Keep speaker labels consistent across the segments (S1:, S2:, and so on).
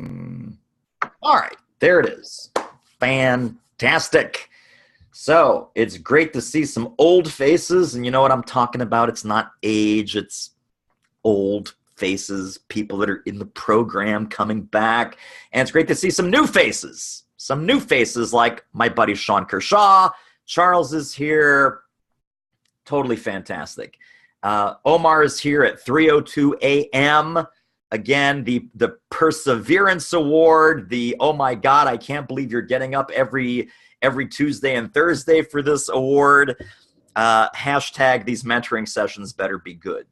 S1: All right, there it is. Fantastic. So it's great to see some old faces, and you know what I'm talking about. It's not age, it's old faces, people that are in the program coming back. And it's great to see some new faces. Some new faces like my buddy Shawn Kershaw. Charles is here. Totally fantastic. Omar is here at 3:02 a.m. Again, the Perseverance Award, the oh my God, I can't believe you're getting up every Tuesday and Thursday for this award. Hashtag these mentoring sessions better be good.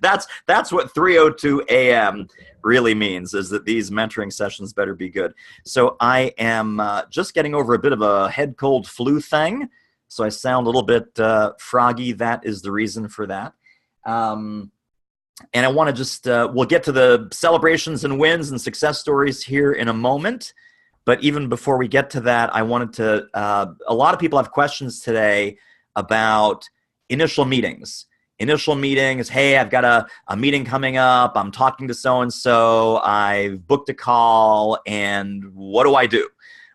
S1: that's what 3:02 a.m. really means, is that these mentoring sessions better be good. So I am just getting over a bit of a head cold flu thing, so I sound a little bit froggy. That is the reason for that. And I want to just, we'll get to the celebrations and wins and success stories here in a moment. But even before we get to that, I wanted to, a lot of people have questions today about initial meetings. Initial meetings, hey, I've got a meeting coming up. I'm talking to so-and-so. I've booked a call. And what do I do?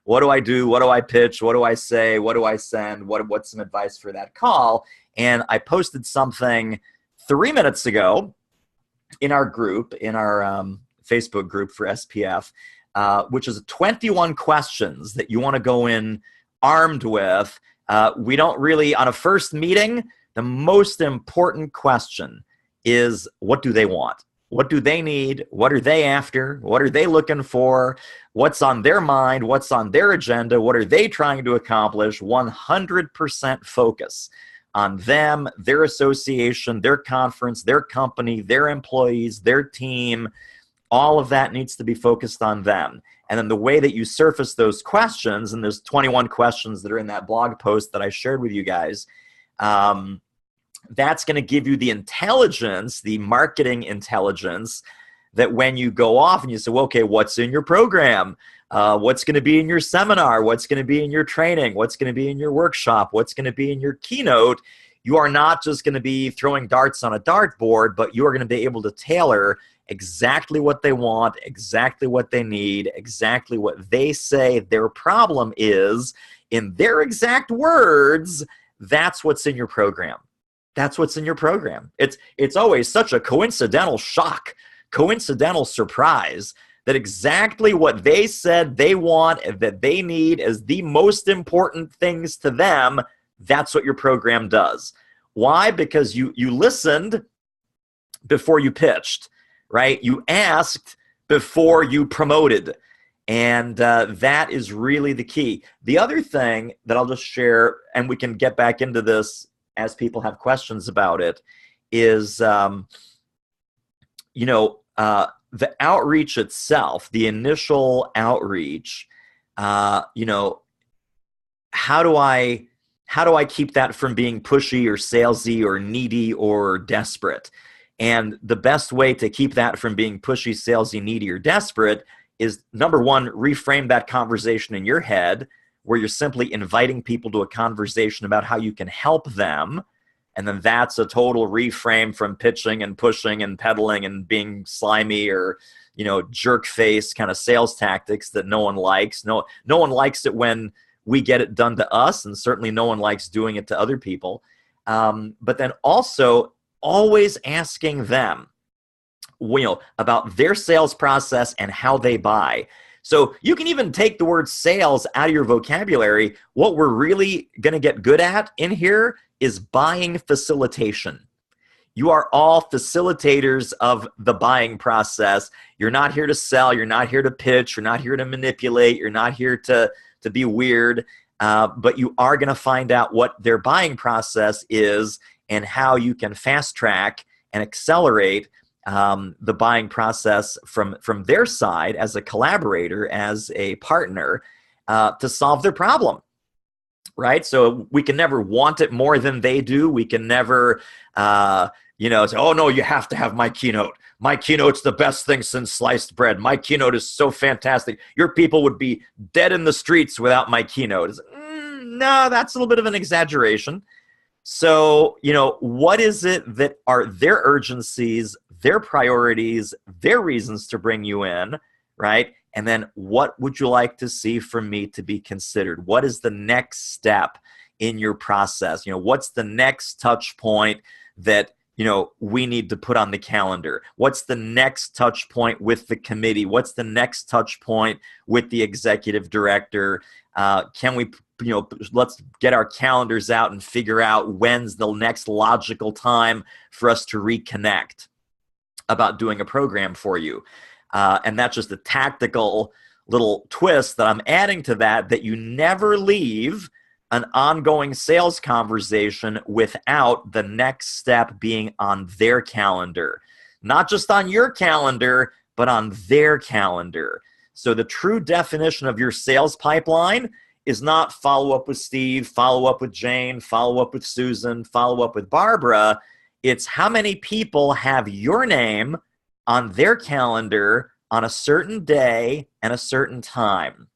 S1: What do I do? What do I pitch? What do I say? What do I send? What's some advice for that call? And I posted something 3 minutes ago in our group, in our Facebook group for SPF, which is 21 questions that you want to go in armed with. We don't really, on a first meeting, the most important question is, what do they want? What do they need? What are they after? What are they looking for? What's on their mind? What's on their agenda? What are they trying to accomplish? 100% focus on them, their association, their conference, their company, their employees, their team. All of that needs to be focused on them. And then the way that you surface those questions, and there's 21 questions that are in that blog post that I shared with you guys, that's going to give you the intelligence, the marketing intelligence, that when you go off and you say, well, okay, what's in your program? What's going to be in your seminar? What's going to be in your training? What's going to be in your workshop? What's going to be in your keynote? You are not just going to be throwing darts on a dartboard, but you are going to be able to tailor exactly what they want, exactly what they need, exactly what they say their problem is in their exact words. That's what's in your program. That's what's in your program. It's always such a coincidental shock, coincidental surprise that exactly what they said they want, that they need as the most important things to them, that's what your program does. Why? Because you listened before you pitched, right? You asked before you promoted. And that is really the key. The other thing that I'll just share, and we can get back into this as people have questions about it, is, the outreach itself, the initial outreach, how do I keep that from being pushy or salesy or needy or desperate? And the best way to keep that from being pushy, salesy, needy, or desperate is, number one, reframe that conversation in your head, where you're simply inviting people to a conversation about how you can help them. And then that's a total reframe from pitching and pushing and peddling and being slimy or, jerk face kind of sales tactics that no one likes. No one likes it when we get it done to us, and certainly no one likes doing it to other people. But then also always asking them, about their sales process and how they buy. So you can even take the word sales out of your vocabulary. What we're really going to get good at in here is buying facilitation. You are all facilitators of the buying process. You're not here to sell. You're not here to pitch. You're not here to manipulate. You're not here to be weird. But you are going to find out what their buying process is and how you can fast track and accelerate the buying process from their side as a collaborator, as a partner, to solve their problem, right? So we can never want it more than they do. We can never, say, oh no, you have to have my keynote. My keynote's the best thing since sliced bread. My keynote is so fantastic. Your people would be dead in the streets without my keynote. No, that's a little bit of an exaggeration. So, what is it that are their urgencies, their priorities, their reasons to bring you in? right? And then what would you like to see from me to be considered? What is the next step in your process? What's the next touch point that, we need to put on the calendar? What's the next touch point with the committee? What's the next touch point with the executive director? Can we, let's get our calendars out and figure out when's the next logical time for us to reconnect about doing a program for you. And that's just a tactical little twist that I'm adding to that you never leave an ongoing sales conversation without the next step being on their calendar. Not just on your calendar, but on their calendar. So the true definition of your sales pipeline is not follow up with Steve, follow up with Jane, follow up with Susan, follow up with Barbara. It's how many people have your name on their calendar on a certain day and a certain time,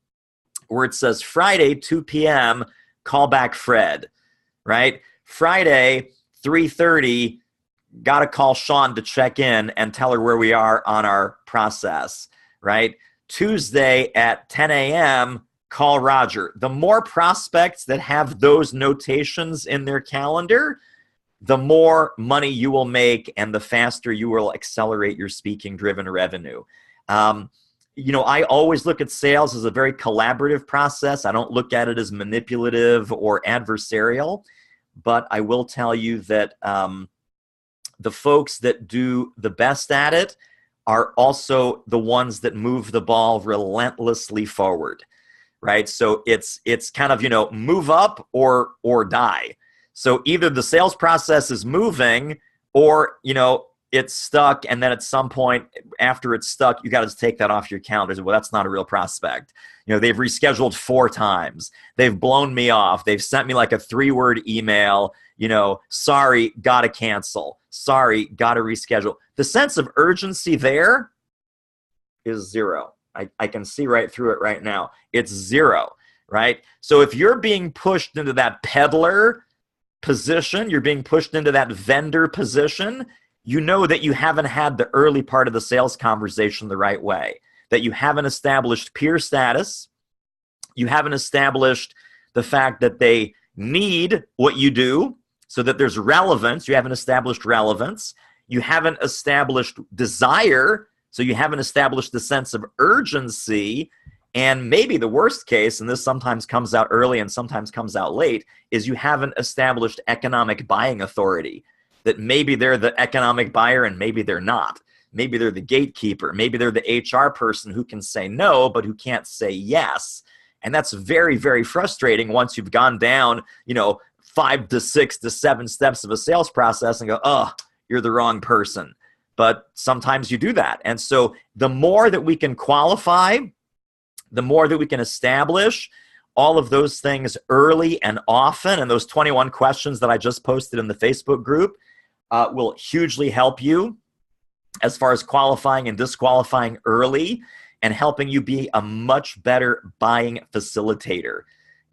S1: where it says Friday, 2 p.m., call back Fred, right? Friday, 3:30, got to call Shawn to check in and tell her where we are on our process, right? Tuesday at 10 a.m., call Roger. The more prospects that have those notations in their calendar, the more money you will make and the faster you will accelerate your speaking-driven revenue. I always look at sales as a very collaborative process. I don't look at it as manipulative or adversarial, but I will tell you that the folks that do the best at it are also the ones that move the ball relentlessly forward, right? So it's kind of, move up or die. So either the sales process is moving or, it's stuck, and then at some point after it's stuck, you got to take that off your calendars. Well, that's not a real prospect. They've rescheduled 4 times. They've blown me off. They've sent me like a 3-word email, sorry, got to cancel. Sorry, got to reschedule. The sense of urgency there is zero. I can see right through it right now. It's zero, right? So if you're being pushed into that peddler position, you're being pushed into that vendor position, you know that you haven't had the early part of the sales conversation the right way, that you haven't established peer status, you haven't established the fact that they need what you do so that there's relevance, you haven't established relevance, you haven't established desire, so you haven't established the sense of urgency, and maybe the worst case, and this sometimes comes out early and sometimes comes out late, is you haven't established economic buying authority. That maybe they're the economic buyer and maybe they're not. Maybe they're the gatekeeper. Maybe they're the HR person who can say no, but who can't say yes. And that's very, very frustrating once you've gone down, 5 to 6 to 7 steps of a sales process and go, oh, you're the wrong person. But sometimes you do that. And so the more that we can qualify, the more that we can establish all of those things early and often, and those 21 questions that I just posted in the Facebook group will hugely help you as far as qualifying and disqualifying early and helping you be a much better buying facilitator,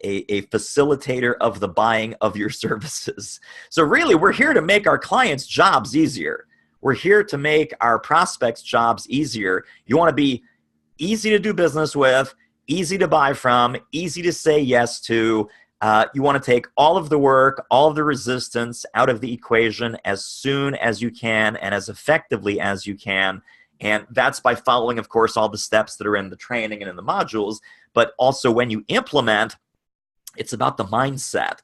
S1: a facilitator of the buying of your services. So really, we're here to make our clients' jobs easier. We're here to make our prospects' jobs easier. You want to be easy to do business with, easy to buy from, easy to say yes to. You want to take all of the work, all of the resistance out of the equation as soon as you can and as effectively as you can. And that's by following, of course, all the steps that are in the training and in the modules. But also when you implement, it's about the mindset.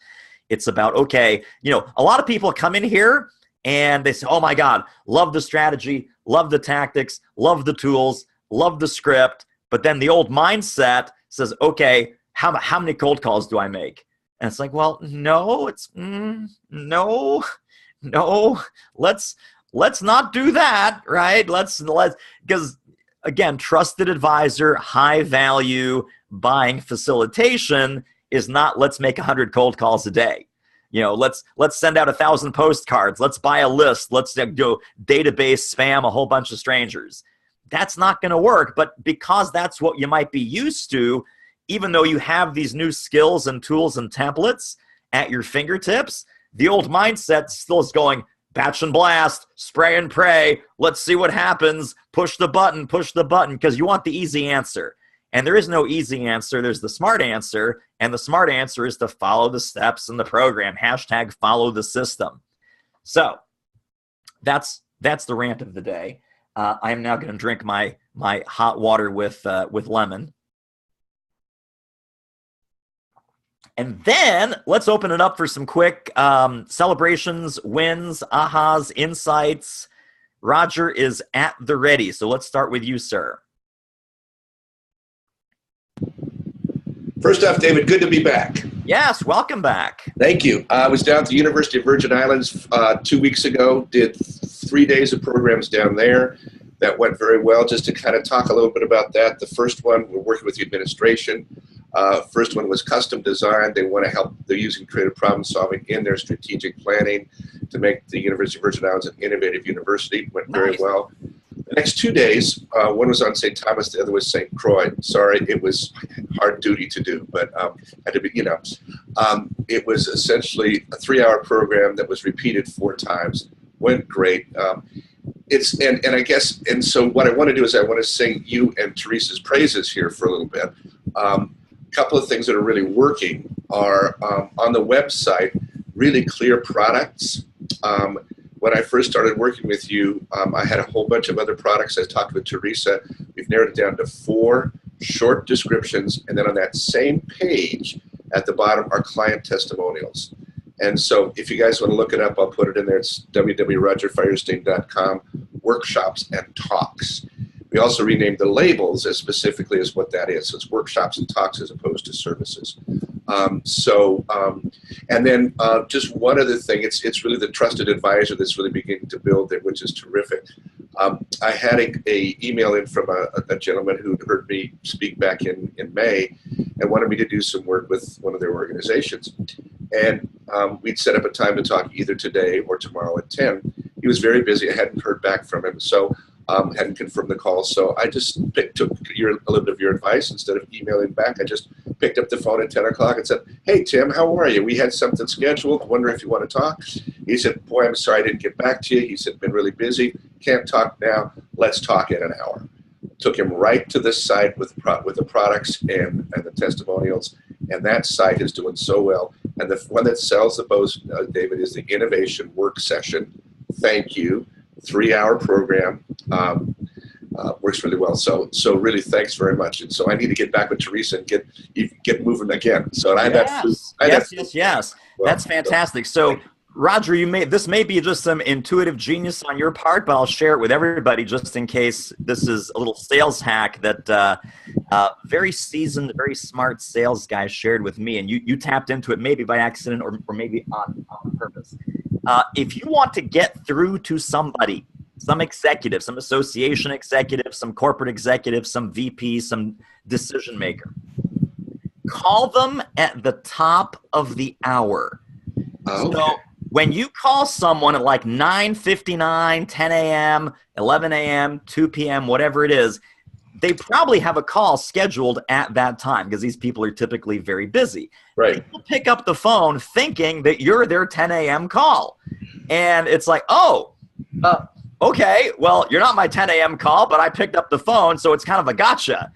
S1: It's about, okay, a lot of people come in here and they say, oh my God, love the strategy, love the tactics, love the tools, love the script. But then the old mindset says, okay, how many cold calls do I make? And it's like, well, no, no, let's not do that, right? Because again, trusted advisor, high value buying facilitation is not let's make 100 cold calls a day. Let's send out 1,000 postcards. Let's buy a list. Let's go database spam a whole bunch of strangers. That's not going to work. But because that's what you might be used to, even though you have these new skills and tools and templates at your fingertips, the old mindset still is going, batch and blast, spray and pray. Let's see what happens. Push the button, because you want the easy answer. And there is no easy answer. There's the smart answer. And the smart answer is to follow the steps in the program. # follow the system. So that's the rant of the day. I am now going to drink my hot water with lemon. And then let's open it up for some quick celebrations, wins, ahas, insights. Roger is at the ready. So let's start with you, sir.
S2: First off, David, good to be back.
S1: Yes, welcome back.
S2: Thank you. I was down at the University of Virgin Islands 2 weeks ago, did 3 days of programs down there. That went very well. Just to kind of talk a little bit about that, the first one, we're working with the administration. First one was custom design. They want to help, they're using creative problem solving in their strategic planning to make the University of Virgin Islands an innovative university. Went very well. The next 2 days, one was on St. Thomas, the other was St. Croix. Sorry, it was hard duty to do, but had to be, it was essentially a 3-hour program that was repeated 4 times. Went great. So what I want to do is I want to sing you and Teresa's praises here for a little bit. Couple of things that are really working are on the website, really clear products. When I first started working with you, I had a whole bunch of other products. I talked with Teresa. We've narrowed it down to 4 short descriptions. And then on that same page at the bottom are client testimonials. And so if you guys want to look it up, I'll put it in there. It's www.rogerfirestein.com, workshops and talks. We also renamed the labels as specifically as what that is. So it's workshops and talks as opposed to services. And then just one other thing, it's really the trusted advisor that's really beginning to build it, which is terrific. I had a email in from a gentleman who heard me speak back in May and wanted me to do some work with one of their organizations. And we'd set up a time to talk either today or tomorrow at 10. He was very busy. I hadn't heard back from him. So hadn't confirmed the call. So I just took a little bit of your advice. Instead of emailing back, I just picked up the phone at 10 o'clock and said, "Hey, Tim, how are you? We had something scheduled. Wonder if you want to talk." He said, "Boy, I'm sorry I didn't get back to you." He said, "Been really busy. Can't talk now. Let's talk in an hour." Took him right to this site with the products and the testimonials. And that site is doing so well. And the one that sells the most, David, is the Innovation Work Session. Thank you. 3-hour program. Works really well. So really, thanks very much. And so I need to get back with Teresa and get moving again. So I
S1: yes. Well, that's fantastic. So Roger, this may be just some intuitive genius on your part, but I'll share it with everybody just in case this is a little sales hack that very seasoned, very smart sales guy shared with me, and you tapped into it maybe by accident or maybe on purpose. If you want to get through to somebody, some executive, some association executive, some corporate executive, some VP, some decision maker, call them at the top of the hour.
S2: Okay.
S1: So when you call someone at like 9:59, 10 a.m., 11 a.m., 2 p.m., whatever it is, they probably have a call scheduled at that time because these people are typically very busy.
S2: Right.
S1: People pick up the phone thinking that you're their 10 a.m. call. And it's like, okay, well, you're not my 10 a.m. call, but I picked up the phone, so it's kind of a gotcha.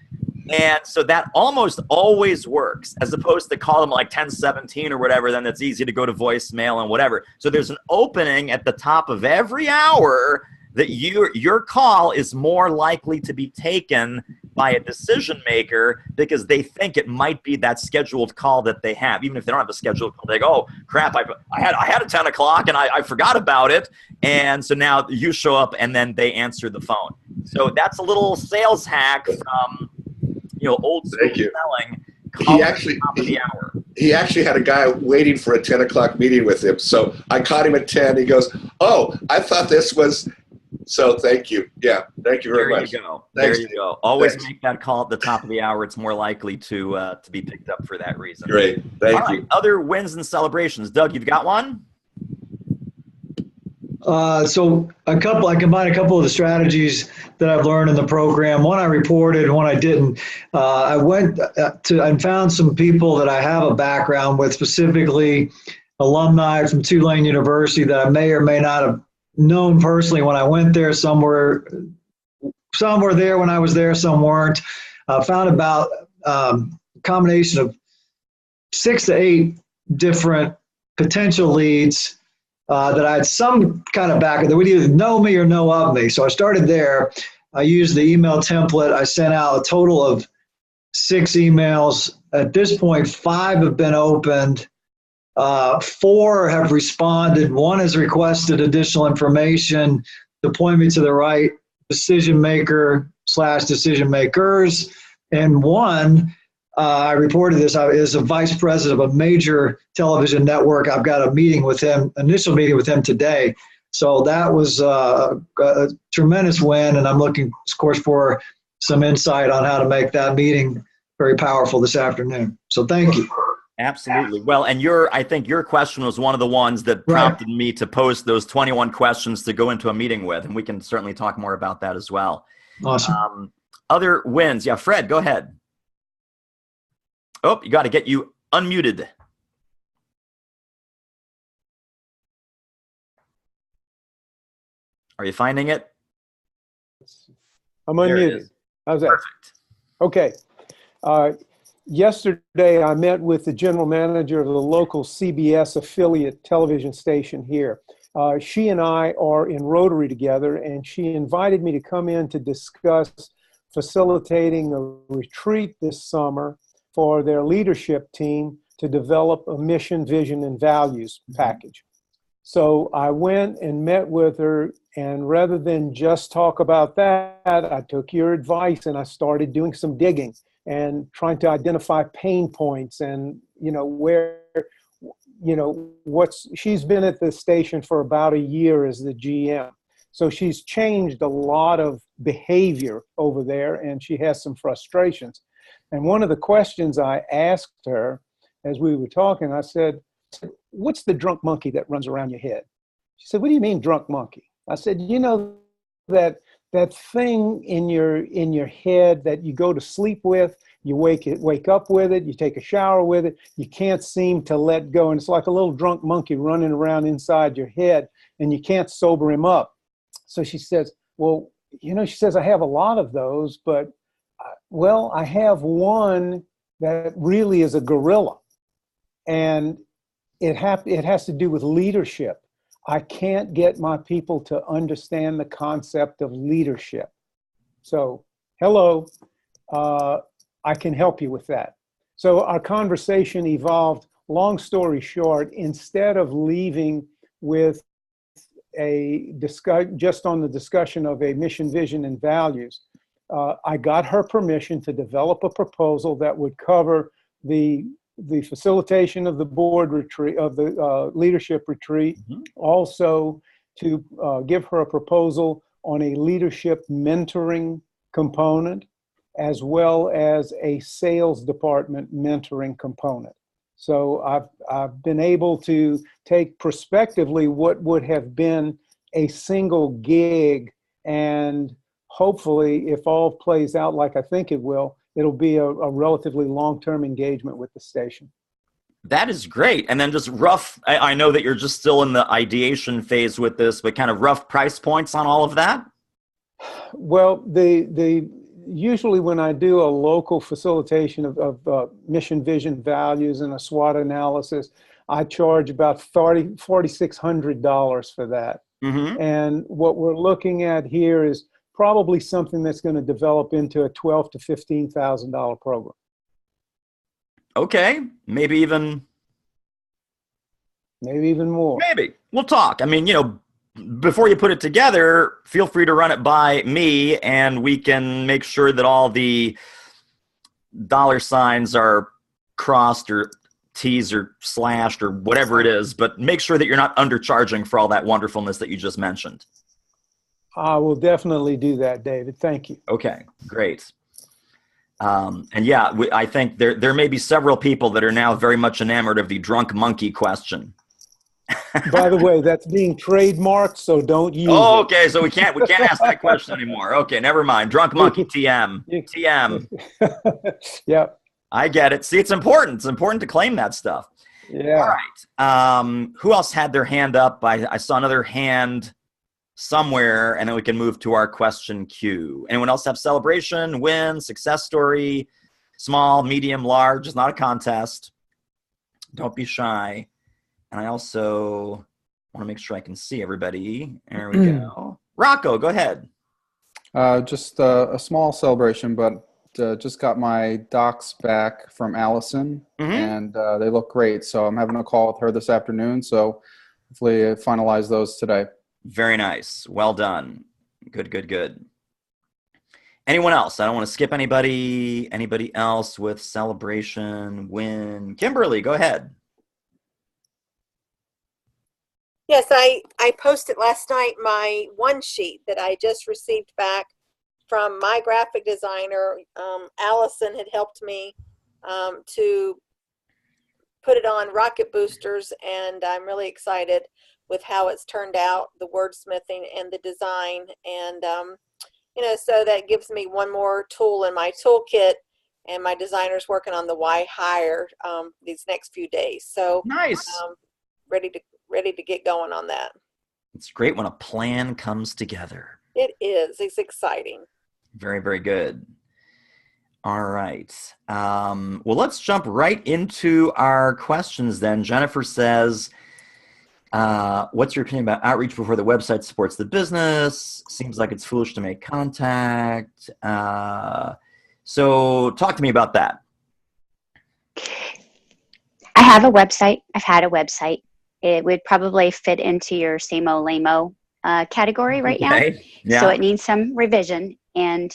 S1: And so that almost always works, as opposed to call them like 10:17 or whatever, then it's easy to go to voicemail and whatever. So there's an opening at the top of every hour that your call is more likely to be taken by a decision maker because they think it might be that scheduled call that they have. Even if they don't have a scheduled call, they go, "Oh crap, I had a 10 o'clock and I forgot about it." And so now you show up and then they answer the phone. So that's a little sales hack from old school selling.
S2: He actually had a guy waiting for a 10 o'clock meeting with him. So I caught him at 10. He goes, "Oh, I thought this was." So thank you. Yeah, thank you very much.
S1: There you go. Thanks. There you go. Always make that call at the top of the hour. It's more likely to be picked up for that reason.
S2: Great. Thank you.
S1: Other wins and celebrations. Doug, you've got one?
S3: So I combined a couple of the strategies that I've learned in the program. One I reported, and one I didn't. I went and found some people that I have a background with, specifically alumni from Tulane University that I may or may not have known personally when I went there. Some were there when I was there, some weren't. Found about a combination of 6 to 8 different potential leads that I had some kind of back. They would either know me or know of me. So I started there. I used the email template. I sent out a total of 6 emails. At this point, 5 have been opened. 4 have responded. 1 has requested additional information to point me to the right decision maker / decision makers. And 1, I reported this, is a vice president of a major television network. I've got a meeting with him, initial meeting with him today. So that was a tremendous win. And I'm looking, of course, for some insight on how to make that meeting very powerful this afternoon. So thank you.
S1: Absolutely. Well, and I think your question was one of the ones that prompted me to post those 21 questions to go into a meeting with, and we can certainly talk more about that as well.
S3: Awesome.
S1: Other wins. Yeah, Fred, go ahead. Oh, you got to get you unmuted. Are you finding it?
S4: I'm unmuted. How's that?
S1: Perfect.
S4: Okay. Yesterday, I met with the general manager of the local CBS affiliate television station here. She and I are in Rotary together, and she invited me to come in to discuss facilitating a retreat this summer for their leadership team to develop a mission, vision, and values package. So I went and met with her, and rather than just talk about that, I took your advice and I started doing some digging and trying to identify pain points and, where, she's been at the station for about a year as the GM. So she's changed a lot of behavior over there, and she has some frustrations. And one of the questions I asked her as we were talking, I said, "What's the drunk monkey that runs around your head?" She said, "What do you mean drunk monkey?" I said, that thing in your head that you go to sleep with, you wake up with it, you take a shower with it, you can't seem to let go. And it's like a little drunk monkey running around inside your head, and you can't sober him up. So she says, well, she says, I have a lot of those, but I have one that really is a gorilla. And it has to do with leadership. I can't get my people to understand the concept of leadership. So, hello, I can help you with that. So our conversation evolved, long story short, instead of leaving with just on the discussion of a mission, vision, and values, I got her permission to develop a proposal that would cover the facilitation of the board retreat, of the leadership retreat, also to give her a proposal on a leadership mentoring component, as well as a sales department mentoring component. So I've been able to take prospectively what would have been a single gig, and hopefully, if all plays out like I think it will, it'll be a relatively long-term engagement with the station.
S1: That is great. And then just rough, I know that you're just still in the ideation phase with this, but kind of rough price points on all of that?
S4: Well, usually when I do a local facilitation of mission, vision, values, and a SWOT analysis, I charge about $4,600 for that. Mm-hmm. And what we're looking at here is probably something that's going to develop into a $12,000 to $15,000 program.
S1: Okay, maybe even
S4: more.
S1: Maybe. We'll talk. I mean, before you put it together, feel free to run it by me, and we can make sure that all the dollar signs are crossed or T's or slashed or whatever it is, but make sure that you're not undercharging for all that wonderfulness that you just mentioned.
S4: I will definitely do that, David. Thank you.
S1: Okay, great. And yeah, I think there may be several people that are now very much enamored of the drunk monkey question.
S4: By the way, that's being trademarked, so don't use it.
S1: Okay, so we can't ask that question anymore. Okay, never mind. Drunk monkey TM. TM.
S4: Yeah.
S1: I get it. See, it's important. It's important to claim that stuff.
S4: Yeah.
S1: All right. Who else had their hand up? I saw another hand. somewhere, and then we can move to our question queue. Anyone else have celebration, win, success story, small, medium, large? It's not a contest. Don't be shy. And I also want to make sure I can see everybody. There we go. Rocco, go ahead.
S5: Just a small celebration, but just got my docs back from Allison, and they look great. So I'm having a call with her this afternoon. So hopefully I finalize those today.
S1: Very nice. Well done. Good. Anyone else? I don't want to skip anybody. Anybody else with celebration, win? Kimberly, go ahead.
S6: Yes, I posted last night my one sheet that I just received back from my graphic designer. Allison had helped me to put it on rocket boosters, and I'm really excited with how it's turned out, the wordsmithing and the design. And, so that gives me one more tool in my toolkit, and my designer's working on the why hire these next few days. So
S1: nice.
S6: Ready to get going on that.
S1: It's great when a plan comes together.
S6: It is. It's exciting.
S1: Very, very good. All right. Well, let's jump right into our questions then. Jennifer says, what's your opinion about outreach before the website supports the business? Seems like it's foolish to make contact. So talk to me about that.
S7: I have a website. I've had a website. It would probably fit into your same-o, lame-o category right now. Yeah. So it needs some revision. And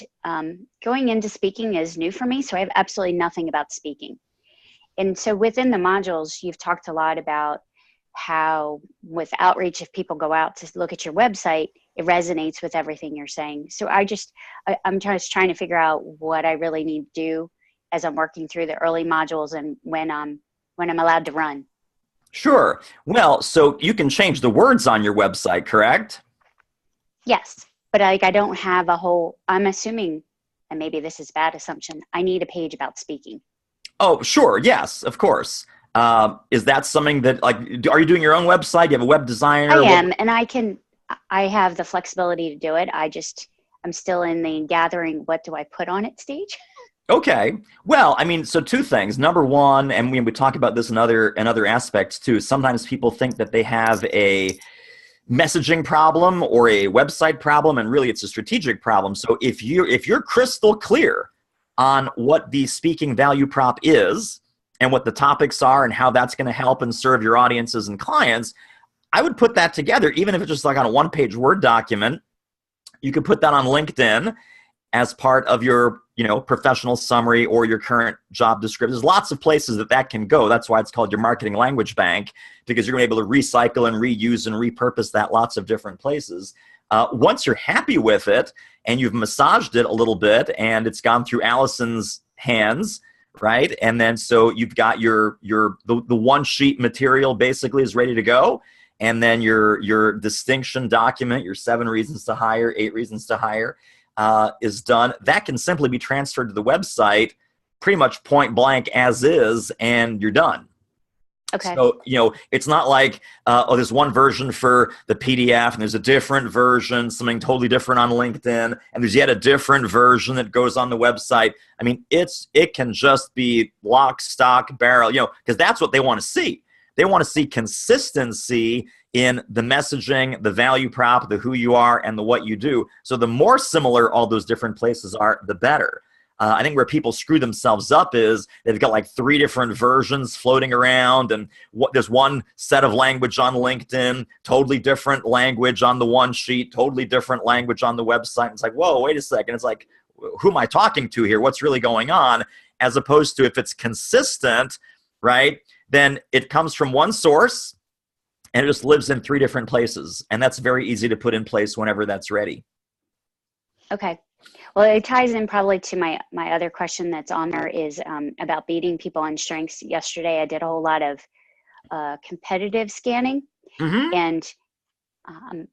S7: going into speaking is new for me, so I have absolutely nothing about speaking. And so within the modules, you've talked a lot about how with outreach, if people go out to look at your website, it resonates with everything you're saying. So I'm just trying to figure out what I really need to do as I'm working through the early modules and when I'm allowed to run.
S1: Sure. Well, so you can change the words on your website, correct?
S7: Yes, but I don't have I'm assuming, and maybe this is a bad assumption, I need a page about speaking.
S1: Oh, sure. Yes, of course. Is that something that, are you doing your own website? Do you have a web designer?
S7: I am, and I have the flexibility to do it. I'm still in the gathering, what do I put on it stage?
S1: Okay. Well, so two things. Number one, and we talk about this in other aspects too, sometimes people think that they have a messaging problem or a website problem, and really it's a strategic problem. So if you're crystal clear on what the speaking value prop is and what the topics are and how that's going to help and serve your audiences and clients, I would put that together, even if it's just like on a one-page Word document. You could put that on LinkedIn as part of your professional summary or your current job description. There's lots of places that can go. That's why it's called your marketing language bank, because you're going to be able to recycle and reuse and repurpose that lots of different places. Once you're happy with it and you've massaged it a little bit and it's gone through Allison's hands, right? And then so you've got the one sheet material basically is ready to go. And then your distinction document, your 7 reasons to hire, 8 reasons to hire, is done. That can simply be transferred to the website pretty much point blank as is, and you're done.
S7: Okay.
S1: So, it's not like, there's one version for the PDF and there's a different version, something totally different on LinkedIn, and there's yet a different version that goes on the website. It can just be lock, stock, barrel, because that's what they want to see. They want to see consistency in the messaging, the value prop, the who you are, and the what you do. So the more similar all those different places are, the better. I think where people screw themselves up is they've got like 3 different versions floating around, and there's one set of language on LinkedIn, totally different language on the one sheet, totally different language on the website. It's like, whoa, wait a second. It's like, who am I talking to here? What's really going on? As opposed to if it's consistent, right, then it comes from one source and it just lives in 3 different places. And that's very easy to put in place whenever that's ready.
S7: Okay. Well, it ties in probably to my other question that's on there is about beating people on strengths. Yesterday, I did a whole lot of competitive scanning.
S1: Mm-hmm.
S7: And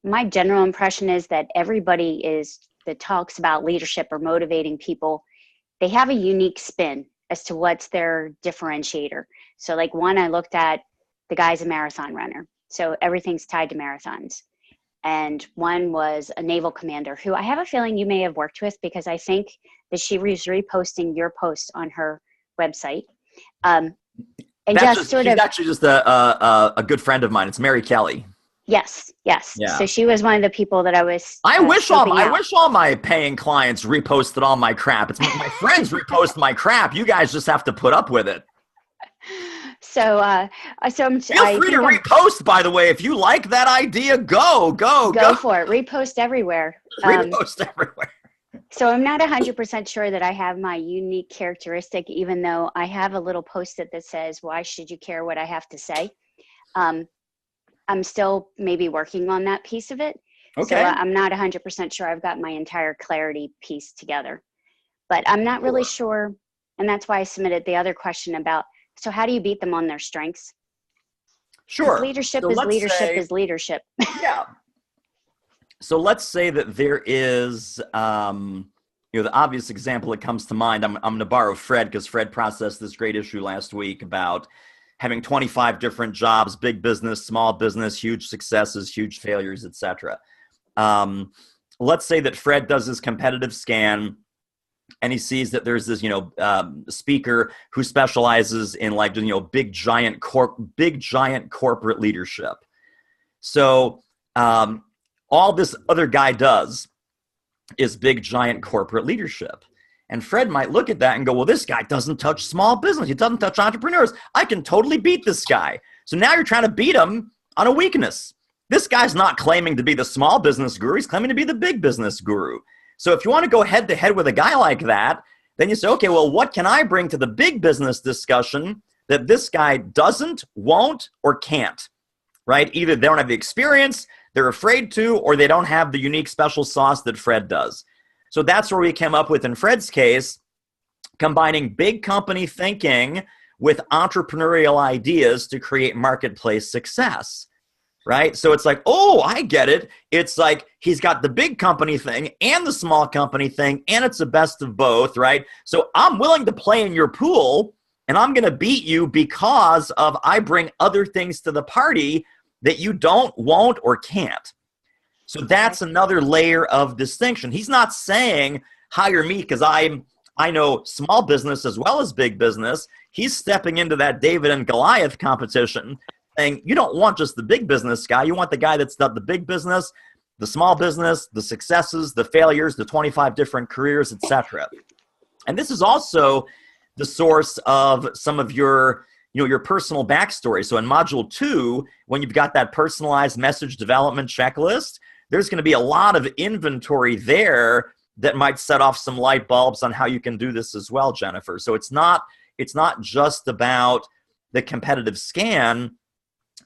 S7: my general impression is that everybody that talks about leadership or motivating people, they have a unique spin as to what's their differentiator. So like one, I looked at, the guy's a marathon runner. So everything's tied to marathons. and one was a naval commander who I have a feeling you may have worked with, because I think that she was reposting your post on her website. And
S1: she's actually just a good friend of mine. It's Mary Kelly.
S7: Yes. Yeah. So she was one of the people that I was.
S1: I wish all my paying clients reposted all my crap. It's my friends repost my crap. You guys just have to put up with it.
S7: So,
S1: feel free to repost. By the way, if you like that idea, go
S7: for it. Repost everywhere.
S1: Repost everywhere.
S7: So I'm not 100% sure that I have my unique characteristic, even though I have a little post-it that says, "Why should you care what I have to say?" I'm still maybe working on that piece of it.
S1: Okay.
S7: So I'm not 100% sure I've got my entire clarity piece together. But I'm not really sure, and that's why I submitted the other question about, so how do you beat them on their strengths?
S1: Sure.
S7: Leadership is leadership.
S1: Yeah. So let's say that there is, the obvious example that comes to mind, I'm going to borrow Fred, because Fred processed this great issue last week about having 25 different jobs, big business, small business, huge successes, huge failures, etc. Let's say that Fred does his competitive scan, and he sees that there's this, speaker who specializes in big giant corporate leadership. So all this other guy does is big giant corporate leadership. And Fred might look at that and go, well, this guy doesn't touch small business. He doesn't touch entrepreneurs. I can totally beat this guy. So now you're trying to beat him on a weakness. This guy's not claiming to be the small business guru. He's claiming to be the big business guru. So if you want to go head to head with a guy like that, then you say, okay, well, what can I bring to the big business discussion that this guy doesn't, won't, or can't, right? Either they don't have the experience, they're afraid to, or they don't have the unique special sauce that Fred does. So that's where we came up with, in Fred's case, combining big company thinking with entrepreneurial ideas to create marketplace success, right? So it's like, oh, I get it. It's like he's got the big company thing and the small company thing, and it's the best of both, right? So I'm willing to play in your pool, and I'm going to beat you because of I bring other things to the party that you don't, won't, or can't. So that's another layer of distinction. He's not saying hire me because I know small business as well as big business. He's stepping into that David and Goliath competition, saying you don't want just the big business guy. You want the guy that's done the big business, the small business, the successes, the failures, the 25 different careers, etc. And this is also the source of some of your personal backstory. So in Module 2, when you've got that personalized message development checklist, there's going to be a lot of inventory there that might set off some light bulbs on how you can do this as well, Jennifer. So it's not just about the competitive scan.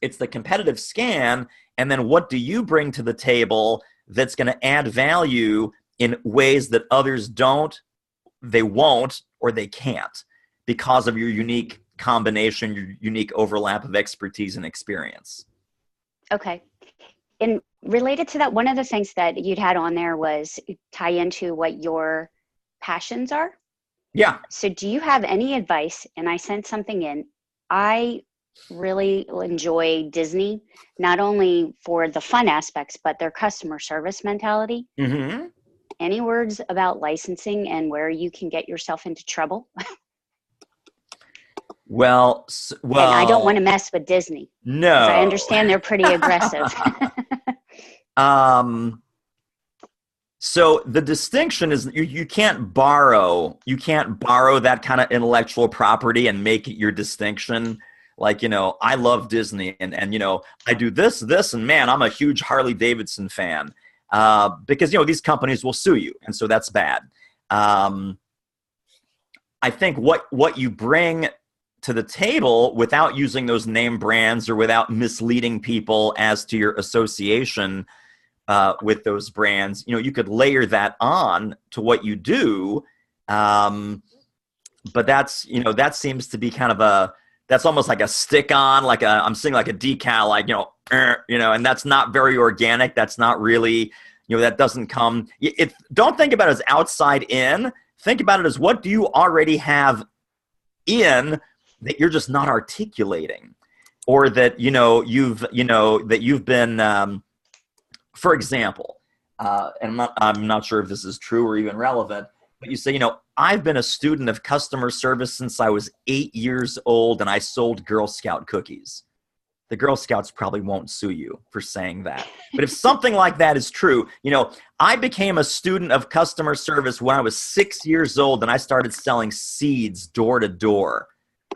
S1: It's the competitive scan, and then what do you bring to the table that's going to add value in ways that others don't, they won't, or they can't because of your unique combination, your unique overlap of expertise and experience.
S7: Okay. And related to that, one of the things that you'd had on there was tie into what your passions are.
S1: Yeah.
S7: So do you have any advice? And I sent something in. I really enjoy Disney, not only for the fun aspects, but their customer service mentality.
S1: Mm-hmm.
S7: Any words about licensing and where you can get yourself into trouble?
S1: Well,
S7: and I don't want to mess with Disney.
S1: No.
S7: I understand they're pretty aggressive.
S1: So the distinction is you can't borrow that kind of intellectual property and make it your distinction. Like, I love Disney and I do this, and man, I'm a huge Harley Davidson fan. Because, these companies will sue you. And so that's bad. I think what you bring to the table without using those name brands or without misleading people as to your association with those brands, you could layer that on to what you do. But that's, that seems to be kind of that's almost like a stick on, I'm seeing like a decal, and that's not very organic. That's not really, that doesn't come, don't think about it as outside in, think about it as what do you already have in that you're just not articulating, or that, you've been, for example, and I'm not sure if this is true or even relevant, but you say, I've been a student of customer service since I was 8 years old and I sold Girl Scout cookies. The Girl Scouts probably won't sue you for saying that. But if something like that is true, I became a student of customer service when I was 6 years old and I started selling seeds door to door.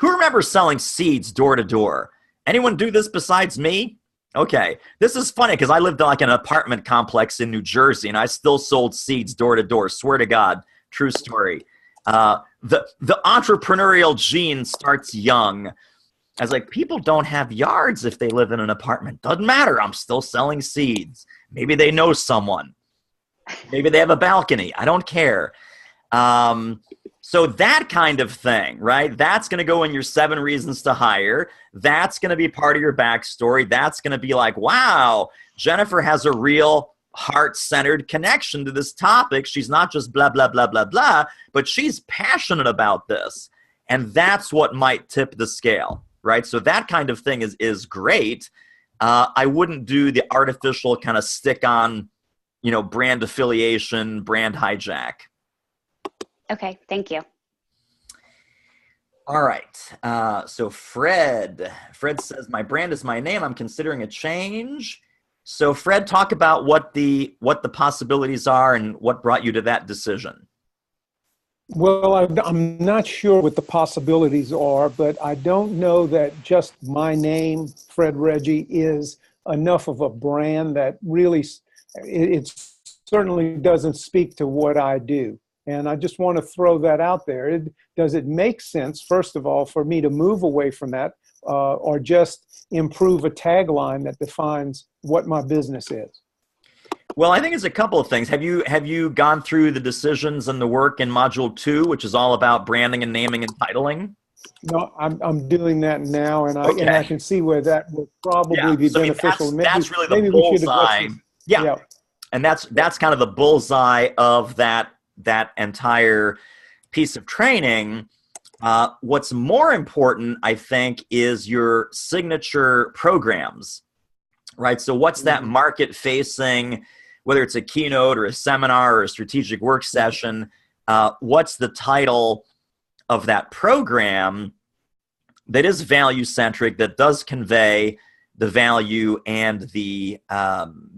S1: Who remembers selling seeds door to door? Anyone do this besides me? Okay. This is funny because I lived in like an apartment complex in New Jersey and I still sold seeds door to door. Swear to God. True story. The entrepreneurial gene starts young. I was like, people don't have yards if they live in an apartment. Doesn't matter. I'm still selling seeds. Maybe they know someone. Maybe they have a balcony. I don't care. So that kind of thing, right? That's going to go in your 7 reasons to hire. That's going to be part of your backstory. That's going to be like, wow, Jennifer has a real heart-centered connection to this topic. She's not just blah, blah, blah, blah, blah, but she's passionate about this. And that's what might tip the scale, right? So that kind of thing is great. I wouldn't do the artificial kind of stick on, brand affiliation, brand hijack.
S7: Okay, thank you.
S1: All right. So Fred says, my brand is my name. I'm considering a change. So Fred, talk about what the possibilities are and what brought you to that decision.
S4: Well, I'm not sure what the possibilities are, but I don't know that just my name, Fred Reggie, is enough of a brand that really, it certainly doesn't speak to what I do. And I just want to throw that out there. Does it make sense, first of all, for me to move away from that or just improve a tagline that defines what my business is?
S1: Well, I think it's a couple of things. Have you gone through the decisions and the work in Module 2, which is all about branding and naming and titling?
S4: No, I'm doing that now, and I can see where that will probably be beneficial.
S1: That's really the bullseye. Yeah, and that's kind of the bullseye of that entire piece of training. What's more important, I think, is your signature programs, right? So what's that market-facing, whether it's a keynote or a seminar or a strategic work session, what's the title of that program that is value-centric, that does convey the value and the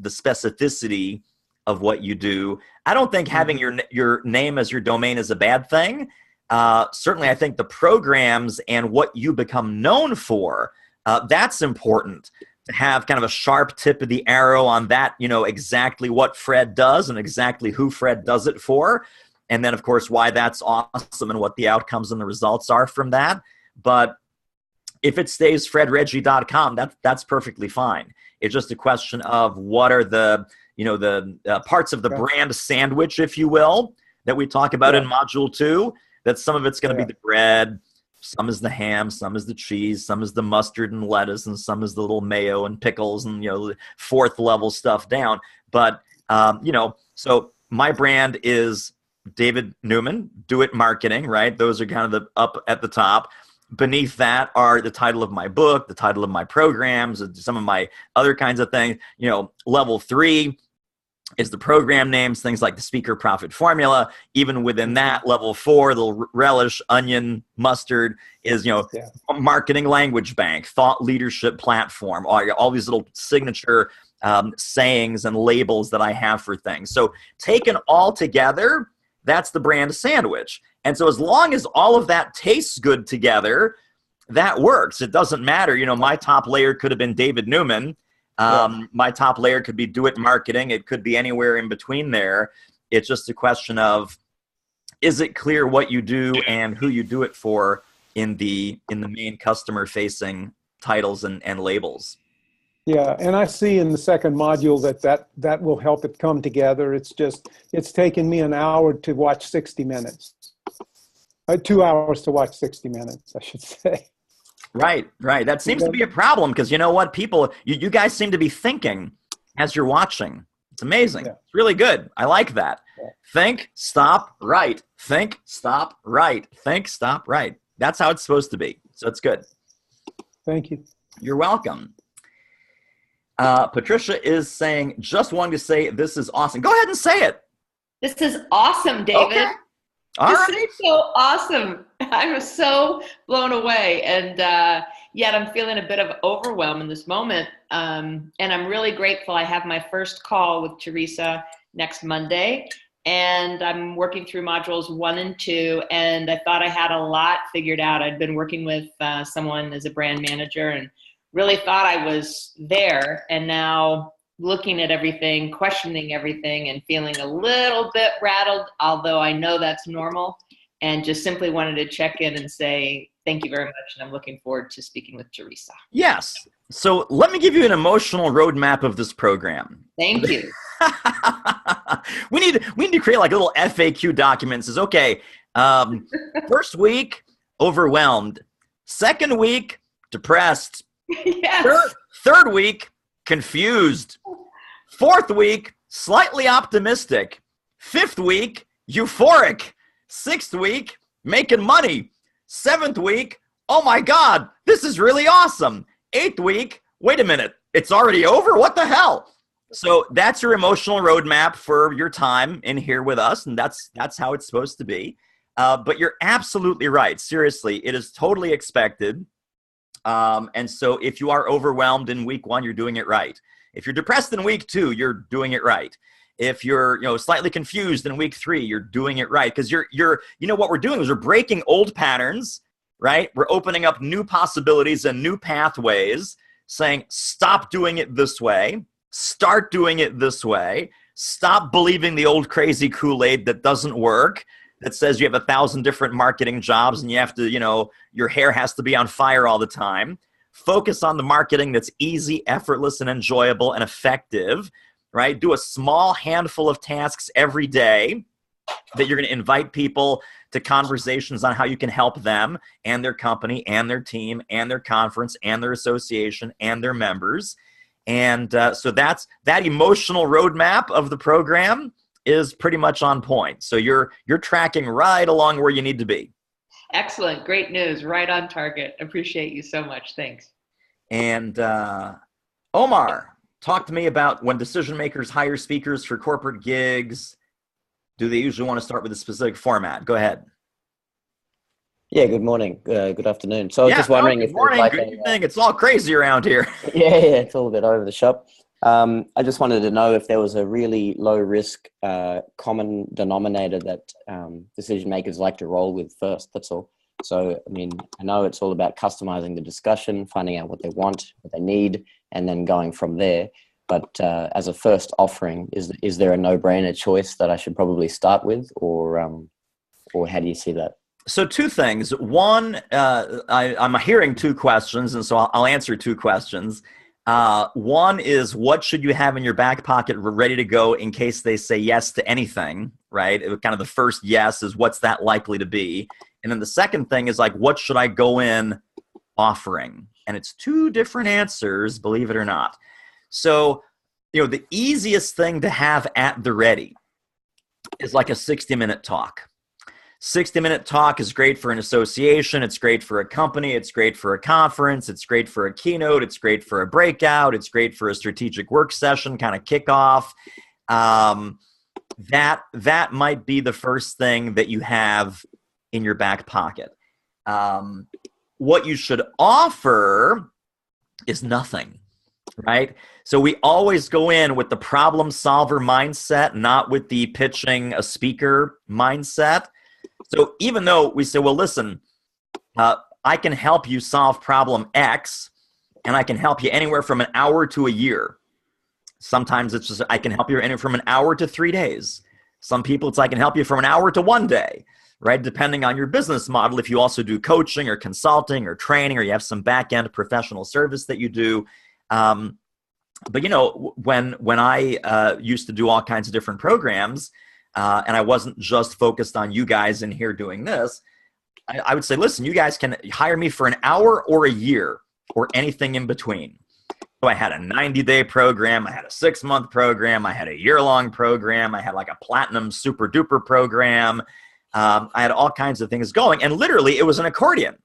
S1: specificity of what you do? I don't think having your name as your domain is a bad thing. Certainly, I think the programs and what you become known for, that's important. To have kind of a sharp tip of the arrow on that, exactly what Fred does and exactly who Fred does it for. And then, of course, why that's awesome and what the outcomes and the results are from that. But if it stays fredreggie.com, that's perfectly fine. It's just a question of what are the parts of the brand sandwich, if you will, that we talk about in Module 2, that some of it's going to be the bread, some is the ham, some is the cheese, some is the mustard and lettuce, and some is the little mayo and pickles and, the 4th level stuff down. But, so my brand is David Newman, Do It Marketing, right? Those are kind of the up at the top. Beneath that are the title of my book, the title of my programs, some of my other kinds of things. Level 3 is the program names, things like the Speaker Profit Formula. Even within that, level 4, the relish, onion, mustard is, marketing language bank, thought leadership platform, all these little signature sayings and labels that I have for things. So taken all together, that's the brand sandwich. And so as long as all of that tastes good together, that works. It doesn't matter. My top layer could have been David Newman. My top layer could be Do It Marketing. It could be anywhere in between there. It's just a question of, is it clear what you do and who you do it for in the main customer facing titles and labels?
S4: Yeah, and I see in the second module that will help it come together. It's taken me an hour to watch 60 minutes. 2 hours to watch 60 minutes, I should say.
S1: Right. That seems to be a problem because you know what? People, you guys seem to be thinking as you're watching. It's amazing. Yeah. It's really good. I like that. Yeah. Think, stop, write. Think, stop, write. Think, stop, write. That's how it's supposed to be. So it's good.
S4: Thank you.
S1: You're welcome. Patricia is saying, just wanting to say this is awesome. Go ahead and say it.
S8: This is awesome, David.
S1: Okay. All
S8: this
S1: right.
S8: is so awesome. I'm so blown away. And yet I'm feeling a bit of overwhelm in this moment. And I'm really grateful. I have my first call with Teresa next Monday. And I'm working through modules 1 and 2. And I thought I had a lot figured out. I'd been working with someone as a brand manager and really thought I was there. And now looking at everything, questioning everything, and feeling a little bit rattled, although I know that's normal, and just simply wanted to check in and say thank you very much, and I'm looking forward to speaking with Teresa.
S1: Yes. So let me give you an emotional roadmap of this program.
S8: Thank you.
S1: we need to create like a little FAQ document. It says, okay, first week, overwhelmed. Second week, depressed.
S8: Yes.
S1: Third week, confused. Fourth week, slightly optimistic. Fifth week, euphoric. Sixth week, making money. Seventh week, oh my God, this is really awesome. Eighth week, wait a minute, it's already over? What the hell? So that's your emotional roadmap for your time in here with us, and that's how it's supposed to be. But you're absolutely right. Seriously, it is totally expected. And so if you are overwhelmed in week 1, you're doing it right. If you're depressed in week 2, you're doing it right. If you're slightly confused in week 3, you're doing it right. Because what we're doing is we're breaking old patterns, right? We're opening up new possibilities and new pathways, saying stop doing it this way, start doing it this way, stop believing the old crazy Kool-Aid that doesn't work, that says you have 1,000 different marketing jobs and you have to, your hair has to be on fire all the time. Focus on the marketing that's easy, effortless, and enjoyable and effective, right? Do a small handful of tasks every day that you're going to invite people to conversations on how you can help them and their company and their team and their conference and their association and their members. And so that emotional roadmap of the program is pretty much on point. So you're tracking right along where you need to be.
S8: Excellent. Great news. Right on target. Appreciate you so much. Thanks.
S1: And Omar, talk to me about when decision makers hire speakers for corporate gigs, do they usually want to start with a specific format? Go ahead.
S9: Yeah, good morning. Good afternoon. So I was just wondering if
S1: morning,
S9: like
S1: good evening. It's all crazy around here.
S9: Yeah, it's all a bit over the shop. I just wanted to know if there was a really low risk common denominator that decision makers like to roll with first. That's all. So, I know it's all about customizing the discussion, finding out what they want, what they need, and then going from there. But as a first offering, is there a no-brainer choice that I should probably start with, or how do you see that?
S1: So 2 things. One, I'm hearing 2 questions, and so I'll answer 2 questions. One is, what should you have in your back pocket ready to go in case they say yes to anything, right? Kind of the first yes is, what's that likely to be? And then the second thing is like, what should I go in offering? And it's 2 different answers, believe it or not. So, the easiest thing to have at the ready is like a 60-minute talk. 60-minute talk is great for an association. It's great for a company. It's great for a conference. It's great for a keynote. It's great for a breakout. It's great for a strategic work session, kind of kickoff. That might be the first thing that you have in your back pocket. What you should offer is nothing, right? So we always go in with the problem solver mindset, not with the pitching a speaker mindset. So even though we say, well, listen, I can help you solve problem X, and I can help you anywhere from an hour to a year. Sometimes it's just, I can help you anywhere from an hour to 3 days. Some people, it's I can help you from an hour to 1 day, right? Depending on your business model. If you also do coaching or consulting or training, or you have some back-end professional service that you do. But when I used to do all kinds of different programs, and I wasn't just focused on you guys in here doing this, I would say, listen, you guys can hire me for an hour or a year or anything in between. So I had a 90-day program. I had a 6-month program. I had a year-long program. I had like a platinum super duper program. I had all kinds of things going. And literally, it was an accordion.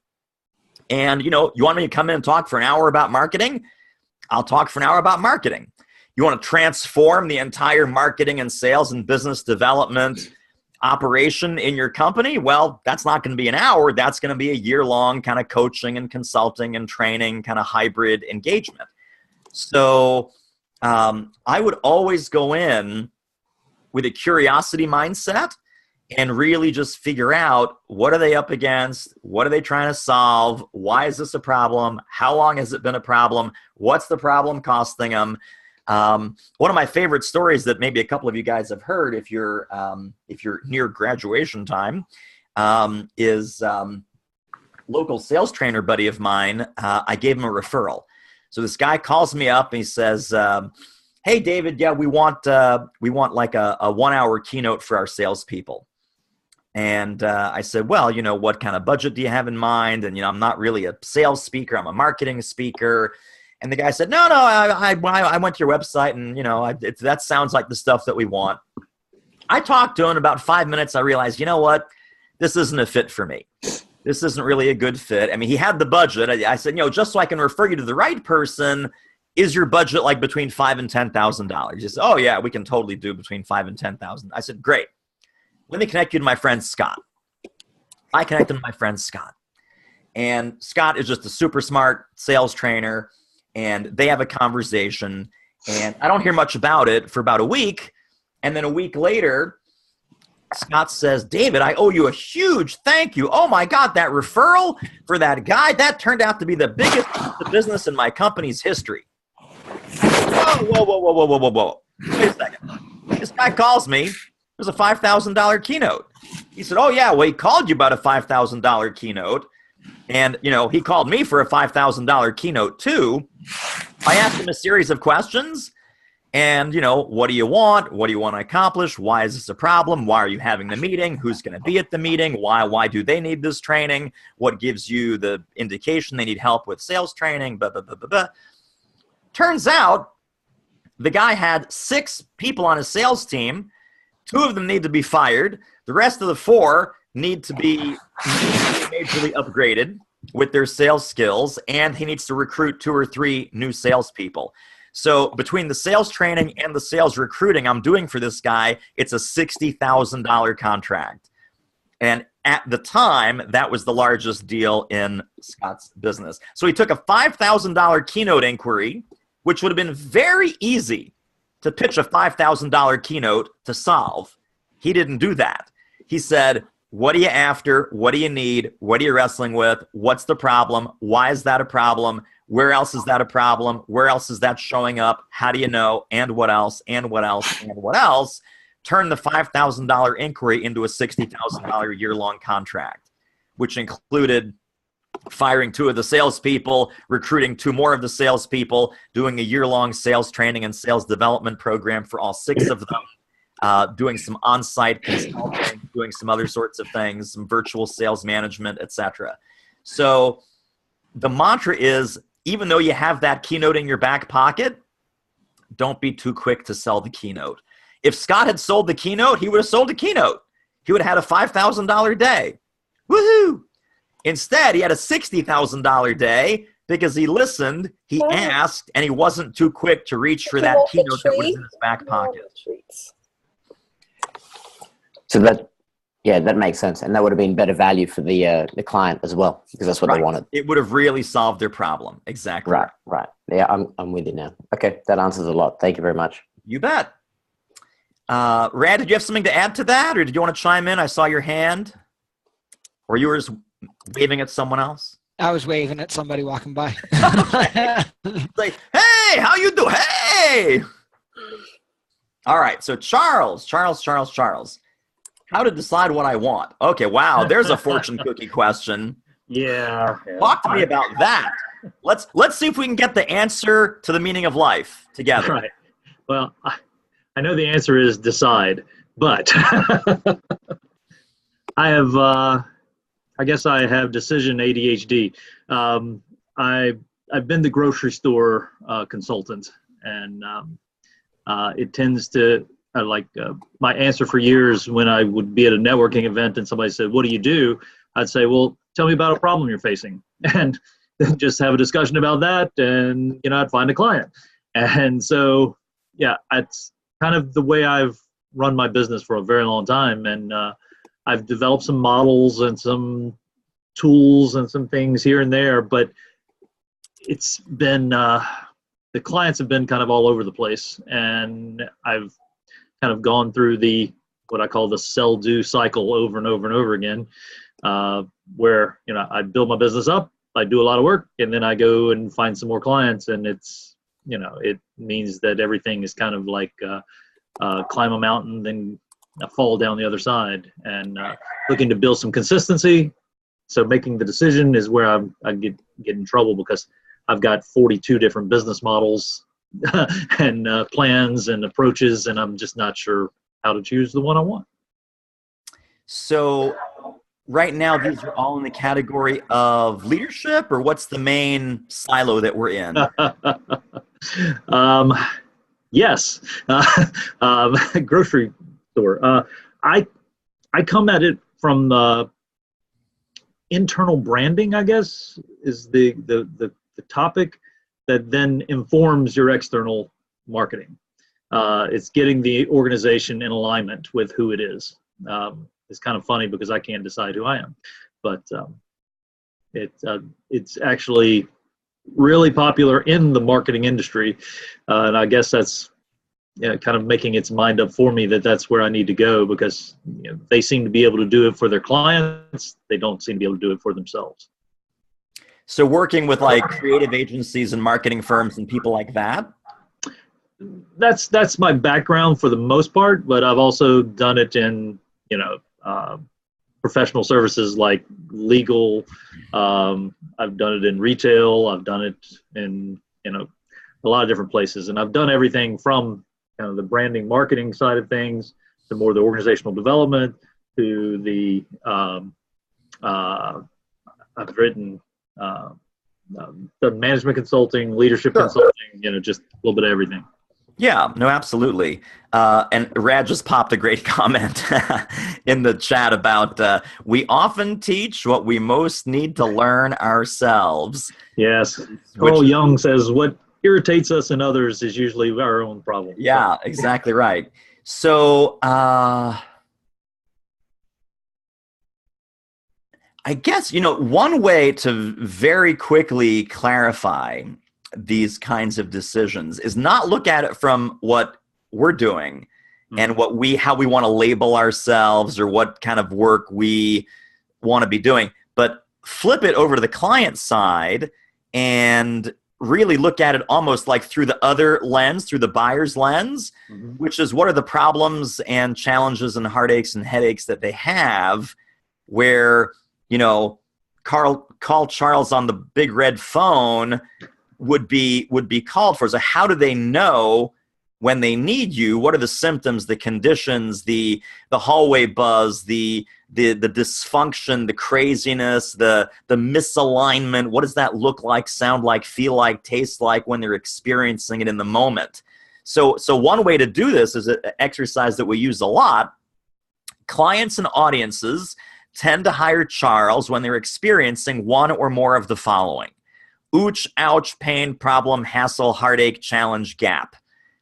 S1: And, you want me to come in and talk for an hour about marketing? I'll talk for an hour about marketing. You want to transform the entire marketing and sales and business development operation in your company? Well, that's not going to be an hour. That's going to be a year-long kind of coaching and consulting and training kind of hybrid engagement. So I would always go in with a curiosity mindset and really just figure out, what are they up against? What are they trying to solve? Why is this a problem? How long has it been a problem? What's the problem costing them? One of my favorite stories that maybe a couple of you guys have heard, if you're near graduation time, is local sales trainer buddy of mine. I gave him a referral. So this guy calls me up and he says, "Hey David, yeah, we want like a 1-hour keynote for our salespeople." And I said, "Well, what kind of budget do you have in mind?" And I'm not really a sales speaker; I'm a marketing speaker. And the guy said, no, I went to your website, and that sounds like the stuff that we want. I talked to him about 5 minutes. I realized, what? This isn't a fit for me. This isn't really a good fit. I mean, he had the budget. I said, just so I can refer you to the right person, is your budget like between $5,000 and $10,000? He said, "Oh yeah, we can totally do between $5,000 and $10,000. I said, "Great. Let me connect you to my friend Scott." I connected to my friend Scott. And Scott is just a super smart sales trainer. And they have a conversation, and I don't hear much about it for about a week. And then a week later, Scott says, "David, I owe you a huge thank you. Oh my God, that referral for that guy, that turned out to be the biggest piece of business in my company's history." Whoa. Wait a second. This guy calls me. It was a $5,000 keynote. He said, "Oh yeah, well, he called you about a $5,000 keynote. And, he called me for a $5,000 keynote too." I asked him a series of questions. And, what do you want? What do you want to accomplish? Why is this a problem? Why are you having the meeting? Who's going to be at the meeting? Why do they need this training? What gives you the indication they need help with sales training? Blah, blah, blah, blah, blah. Turns out the guy had 6 people on his sales team. 2 of them need to be fired. The rest of the 4 need to be majorly upgraded with their sales skills, and he needs to recruit 2 or 3 new salespeople. So between the sales training and the sales recruiting I'm doing for this guy, it's a $60,000 contract. And at the time, that was the largest deal in Scott's business. So he took a $5,000 keynote inquiry, which would have been very easy to pitch a $5,000 keynote to solve. He didn't do that. He said, "What are you after? What do you need? What are you wrestling with? What's the problem? Why is that a problem? Where else is that a problem? Where else is that showing up? How do you know? And what else? And what else? And what else?" Turn the $5,000 inquiry into a $60,000 year-long contract, which included firing 2 of the salespeople, recruiting 2 more of the salespeople, doing a year-long sales training and sales development program for all 6 of them, doing some on-site consulting, doing some other sorts of things, some virtual sales management, etc. So the mantra is, even though you have that keynote in your back pocket, don't be too quick to sell the keynote. If Scott had sold the keynote, he would have sold the keynote. He would have had a $5,000 day. Woohoo! Instead, he had a $60,000 day because he listened, he asked, and he wasn't too quick to reach for that keynote that was in his back pocket.
S9: So that makes sense, and that would have been better value for the client as well, because that's what they wanted. It
S1: would have really solved their problem. Exactly.
S9: Right. Yeah, I'm with you now. Okay, that answers a lot. Thank you very much.
S1: You bet. Rand, did you have something to add to that, or did you want to chime in? I saw your hand, or you were just waving at someone else.
S10: I was waving at somebody walking by.
S1: Like, "Hey, how you doing? Hey!" All right, so Charles. How to decide what I want. Okay, wow, there's a fortune cookie question.
S11: Yeah.
S1: Talk to me about that. Let's see if we can get the answer to the meaning of life together.
S11: Right. Well, I know the answer is decide, but I guess I have decision ADHD. I've been the grocery store consultant, and it tends to my answer for years when I would be at a networking event and somebody said, "What do you do?" I'd say, "Well, tell me about a problem you're facing." And just have a discussion about that, and I'd find a client. And so, yeah, it's kind of the way I've run my business for a very long time, and I've developed some models and some tools and some things here and there, but it's been the clients have been kind of all over the place, and I've kind of gone through what I call the sell-do cycle over and over and over again, where I build my business up, I do a lot of work, and then I go and find some more clients, and it's it means that everything is kind of like climb a mountain, then fall down the other side, and looking to build some consistency. So making the decision is where I get in trouble, because I've got 42 different business models and plans and approaches, and I'm just not sure how to choose the one I want.
S1: So right now, these are all in the category of leadership, or what's the main silo that we're in?
S11: Yes. Grocery store. I come at it from internal branding, I guess, is the topic that then informs your external marketing. It's getting the organization in alignment with who it is. It's kind of funny because I can't decide who I am, but it's actually really popular in the marketing industry, and I guess that's kind of making its mind up for me that that's where I need to go, because they seem to be able to do it for their clients. They don't seem to be able to do it for themselves.
S1: So working with like creative agencies and marketing firms and people like that?
S11: That's my background for the most part, but I've also done it in, professional services like legal. I've done it in retail. I've done it in, a lot of different places. And I've done everything from kind of the branding marketing side of things to more the organizational development to the, I've written the management consulting, leadership consulting, just a little bit of everything.
S1: Yeah, no, absolutely. And Rad just popped a great comment in the chat about we often teach what we most need to learn ourselves.
S11: Yes. Carl Jung says what irritates us in others is usually our own problem.
S1: Yeah, exactly right. So I guess, one way to very quickly clarify these kinds of decisions is not look at it from what we're doing and how we want to label ourselves or what kind of work we want to be doing, but flip it over to the client side and really look at it almost like through the other lens, through the buyer's lens, which is what are the problems and challenges and heartaches and headaches that they have, where, call Charles on the big red phone would be called for. So how do they know when they need you? What are the symptoms, the conditions, the hallway buzz, the dysfunction, the craziness, the misalignment? What does that look like, sound like, feel like, taste like when they're experiencing it in the moment? So one way to do this is an exercise that we use a lot. Clients and audiences tend to hire Charles when they're experiencing one or more of the following: ooch, ouch, pain, problem, hassle, heartache, challenge, gap,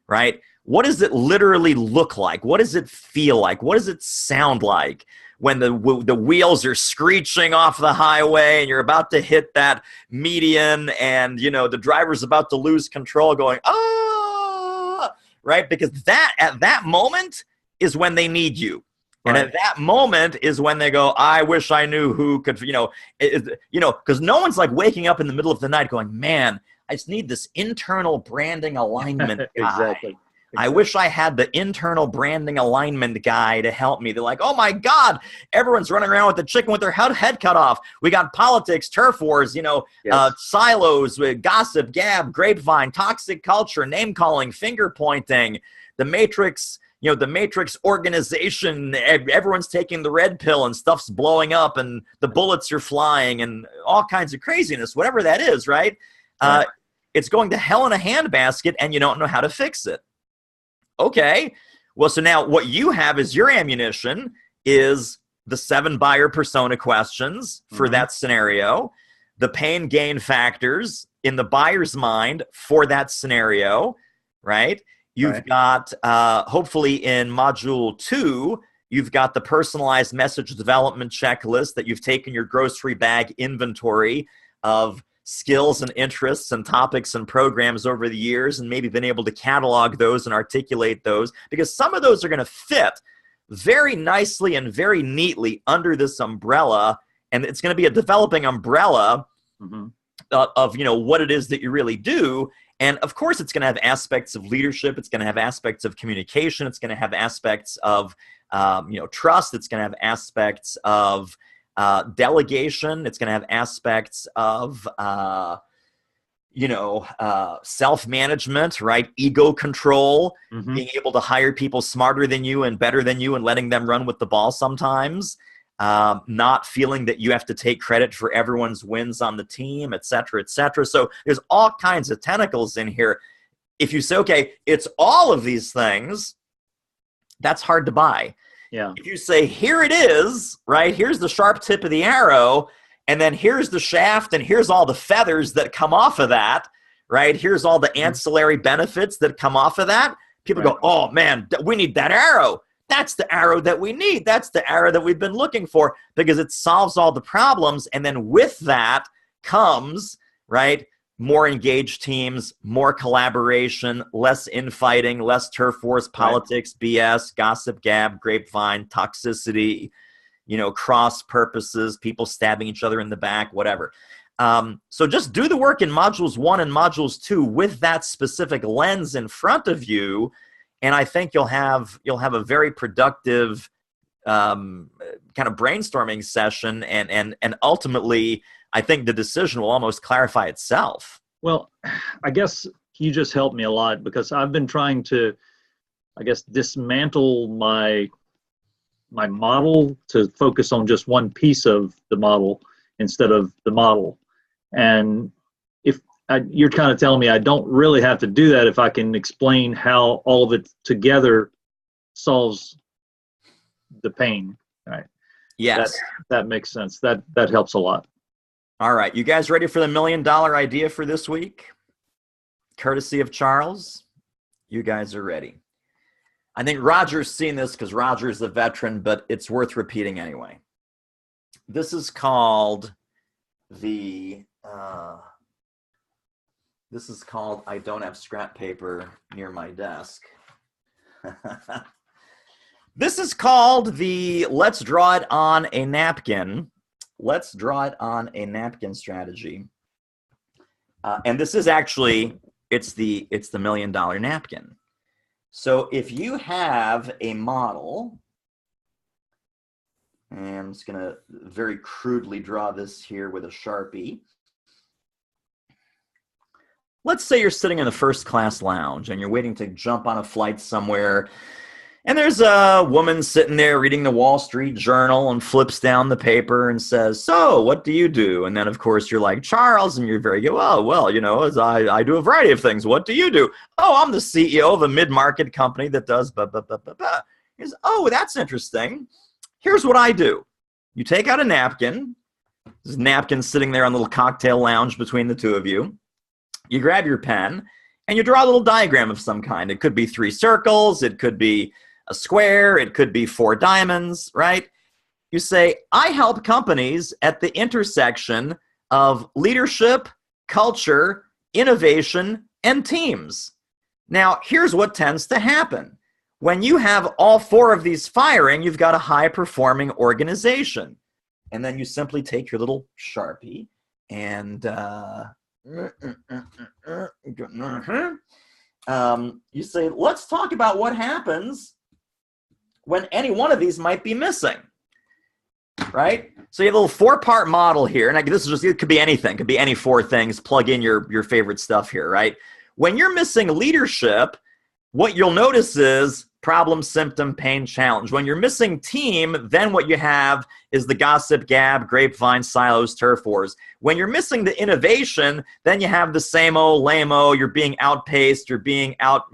S1: right? What does it literally look like? What does it feel like? What does it sound like when the wheels are screeching off the highway and you're about to hit that median and, the driver's about to lose control going, right? Because at that moment is when they need you. And at that moment is when they go, I wish I knew who could, because no one's like waking up in the middle of the night going, man, I just need this internal branding alignment guy.
S11: Exactly.
S1: I wish I had the internal branding alignment guy to help me. They're like, oh my God, everyone's running around with the chicken with their head cut off. We got politics, turf wars, silos, gossip, gab, grapevine, toxic culture, name calling, finger pointing, the Matrix. The Matrix organization, everyone's taking the red pill and stuff's blowing up and the bullets are flying and all kinds of craziness, whatever that is, right? It's going to hell in a handbasket and you don't know how to fix it. Okay, well, so now what you have is your ammunition is the 7 buyer persona questions for that scenario. the pain gain factors in the buyer's mind for that scenario, right? You've got, hopefully in module 2, you've got the personalized message development checklist that you've taken your grocery bag inventory of skills and interests and topics and programs over the years, and maybe been able to catalog those and articulate those, because some of those are going to fit very nicely and very neatly under this umbrella. And it's going to be a developing umbrella of, you know, what it is that you really do. And of course, it's going to have aspects of leadership. It's going to have aspects of communication. It's going to have aspects of, you know, trust. It's going to have aspects of delegation. It's going to have aspects of, you know, self-management, right? Ego control, being able to hire people smarter than you and better than you and letting them run with the ball sometimes. Not feeling that you have to take credit for everyone's wins on the team, et cetera, et cetera. So there's all kinds of tentacles in here. If you say, okay, it's all of these things, that's hard to buy.
S11: Yeah.
S1: If you say, here it is, right? Here's the sharp tip of the arrow, and then here's the shaft, and here's all the feathers that come off of that, right? Here's all the ancillary benefits that come off of that. People go, oh man, we need that arrow. That's the arrow that we need. That's the arrow that we've been looking for, because it solves all the problems. And then with that comes, right, more engaged teams, more collaboration, less infighting, less turf wars, politics, BS, gossip, gab, grapevine, toxicity, you know, cross purposes, people stabbing each other in the back, whatever. So just do the work in modules 1 and modules 2 with that specific lens in front of you. And I think you'll have a very productive kind of brainstorming session, and ultimately, I think the decision will almost clarify itself.
S11: Well, I guess you just helped me a lot, because I've been trying to, I guess, dismantle my model to focus on just one piece of the model instead of the model. And you're kind of telling me I don't really have to do that if I can explain how all of it together solves the pain. Right?
S1: Yes.
S11: That makes sense. That helps a lot.
S1: All right. You guys ready for the $1 million idea for this week? Courtesy of Charles. You guys are ready. I think Roger's seen this because Roger's a veteran, but it's worth repeating anyway. This is called I don't have scrap paper near my desk. This is called the let's draw it on a napkin. Let's draw it on a napkin strategy. And this is actually, it's the $1 million napkin. So if you have a model, and I'm just going to very crudely draw this here with a Sharpie. Let's say you're sitting in the first class lounge and you're waiting to jump on a flight somewhere, and there's a woman sitting there reading the Wall Street Journal and flips down the paper and says, so what do you do? And then, of course, you're like, Charles, and you're very good. Well, you know, I do a variety of things. What do you do? Oh, I'm the CEO of a mid-market company that does blah, blah, blah, blah, blah. He says, oh, that's interesting. Here's what I do. You take out a napkin. There's a napkin sitting there on a little cocktail lounge between the two of you. You grab your pen and you draw a little diagram of some kind. It could be 3 circles. It could be a square. It could be 4 diamonds, right? You say, I help companies at the intersection of leadership, culture, innovation, and teams. Now, here's what tends to happen. When you have all 4 of these firing, you've got a high-performing organization. And then you simply take your little Sharpie and you say, let's talk about what happens when any one of these might be missing, right? So you have a little 4-part model here, and this is just, it could be anything, it could be any 4 things. Plug in your favorite stuff here, right? When you're missing leadership, what you'll notice is problem, symptom, pain, challenge. When you're missing team, then what you have is the gossip, gab, grapevine, silos, turf wars. When you're missing the innovation, then you have the same old lame-o. You're being outpaced. You're being out,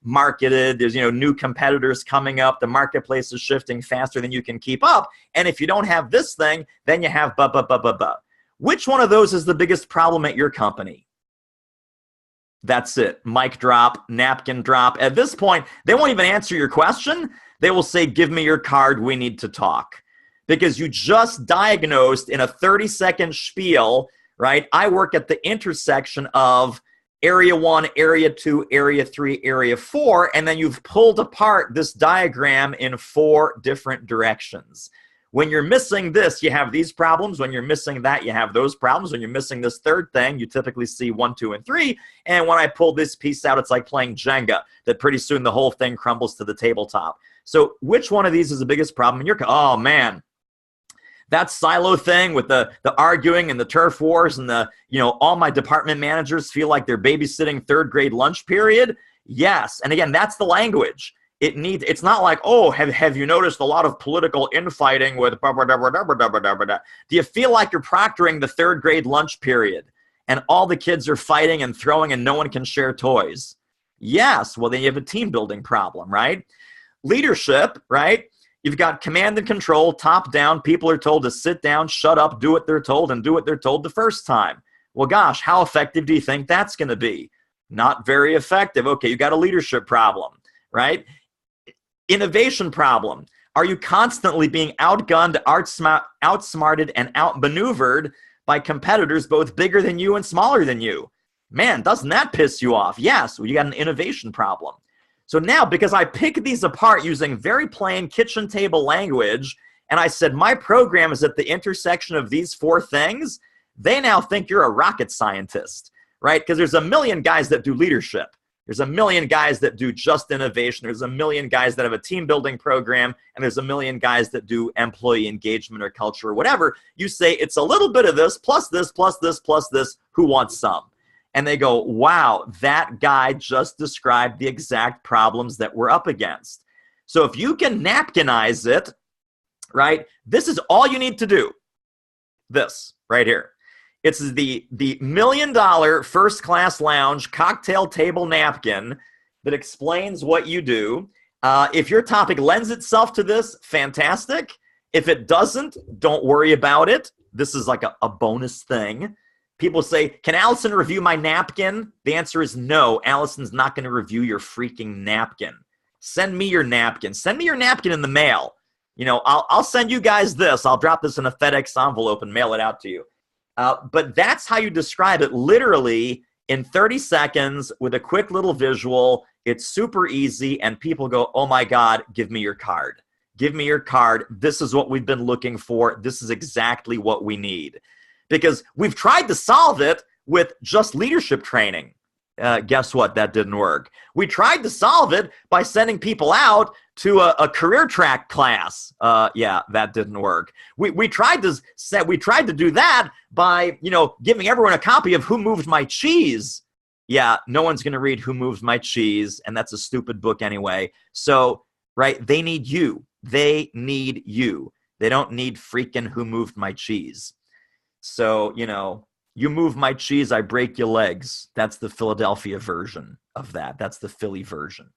S1: marketed. There's, new competitors coming up. The marketplace is shifting faster than you can keep up. And if you don't have this thing, then you have Which one of those is the biggest problem at your company? That's it. Mic drop, napkin drop. At this point, they won't even answer your question. They will say, give me your card. We need to talk. Because you just diagnosed in a 30-second spiel, right? I work at the intersection of Area 1, Area 2, Area 3, Area 4, and then you've pulled apart this diagram in 4 different directions. When you're missing this, you have these problems. When you're missing that, you have those problems. When you're missing this third thing, you typically see 1, 2, and 3. And when I pull this piece out, it's like playing Jenga, that pretty soon the whole thing crumbles to the tabletop. So which one of these is the biggest problem in your company? Oh, man. That silo thing with the arguing and the turf wars and the, all my department managers feel like they're babysitting 3rd grade lunch period. Yes. And again, that's the language. It's not like, oh, have you noticed a lot of political infighting with blah, blah, blah, blah, blah, blah, blah, blah, blah. Do you feel like you're proctoring the 3rd grade lunch period and all the kids are fighting and throwing and no one can share toys? Yes. Well, then you have a team building problem, right? Leadership, right? You've got command and control, top down. People are told to sit down, shut up, do what they're told, and do what they're told the first time. Well, gosh, how effective do you think that's going to be? Not very effective. Okay, you got a leadership problem, right? Innovation problem. Are you constantly being outgunned, outsmarted, and outmaneuvered by competitors both bigger than you and smaller than you? Man, doesn't that piss you off? Yes, well, you got an innovation problem. So now, because I pick these apart using very plain kitchen table language, and I said my program is at the intersection of these 4 things, they now think you're a rocket scientist, right? Because there's a million guys that do leadership. There's a million guys that do just innovation. There's a million guys that have a team building program, and there's a million guys that do employee engagement or culture or whatever. You say it's a little bit of this, plus this, plus this, plus this. Who wants some? And they go, wow, that guy just described the exact problems that we're up against. So if you can napkinize it, right, this is all you need to do. This right here. It's the $1 million first-class lounge cocktail table napkin that explains what you do. If your topic lends itself to this, fantastic. If it doesn't, don't worry about it. This is like a bonus thing. People say, can Allison review my napkin? The answer is no. Allison's not going to review your freaking napkin. Send me your napkin. Send me your napkin in the mail. I'll send you guys this. I'll drop this in a FedEx envelope and mail it out to you. But that's how you describe it literally in 30 seconds with a quick little visual. It's super easy, and people go, oh my God, give me your card. Give me your card. This is what we've been looking for. This is exactly what we need. Because we've tried to solve it with just leadership training. Guess what? That didn't work. We tried to solve it by sending people out to a career track class. Yeah, that didn't work. We tried to do that by, giving everyone a copy of Who Moved My Cheese. Yeah, no one's going to read Who Moved My Cheese, and that's a stupid book anyway. So, right, they need you. They need you. They don't need freaking Who Moved My Cheese. So, you move my cheese, I break your legs. That's the Philadelphia version of that. That's the Philly version.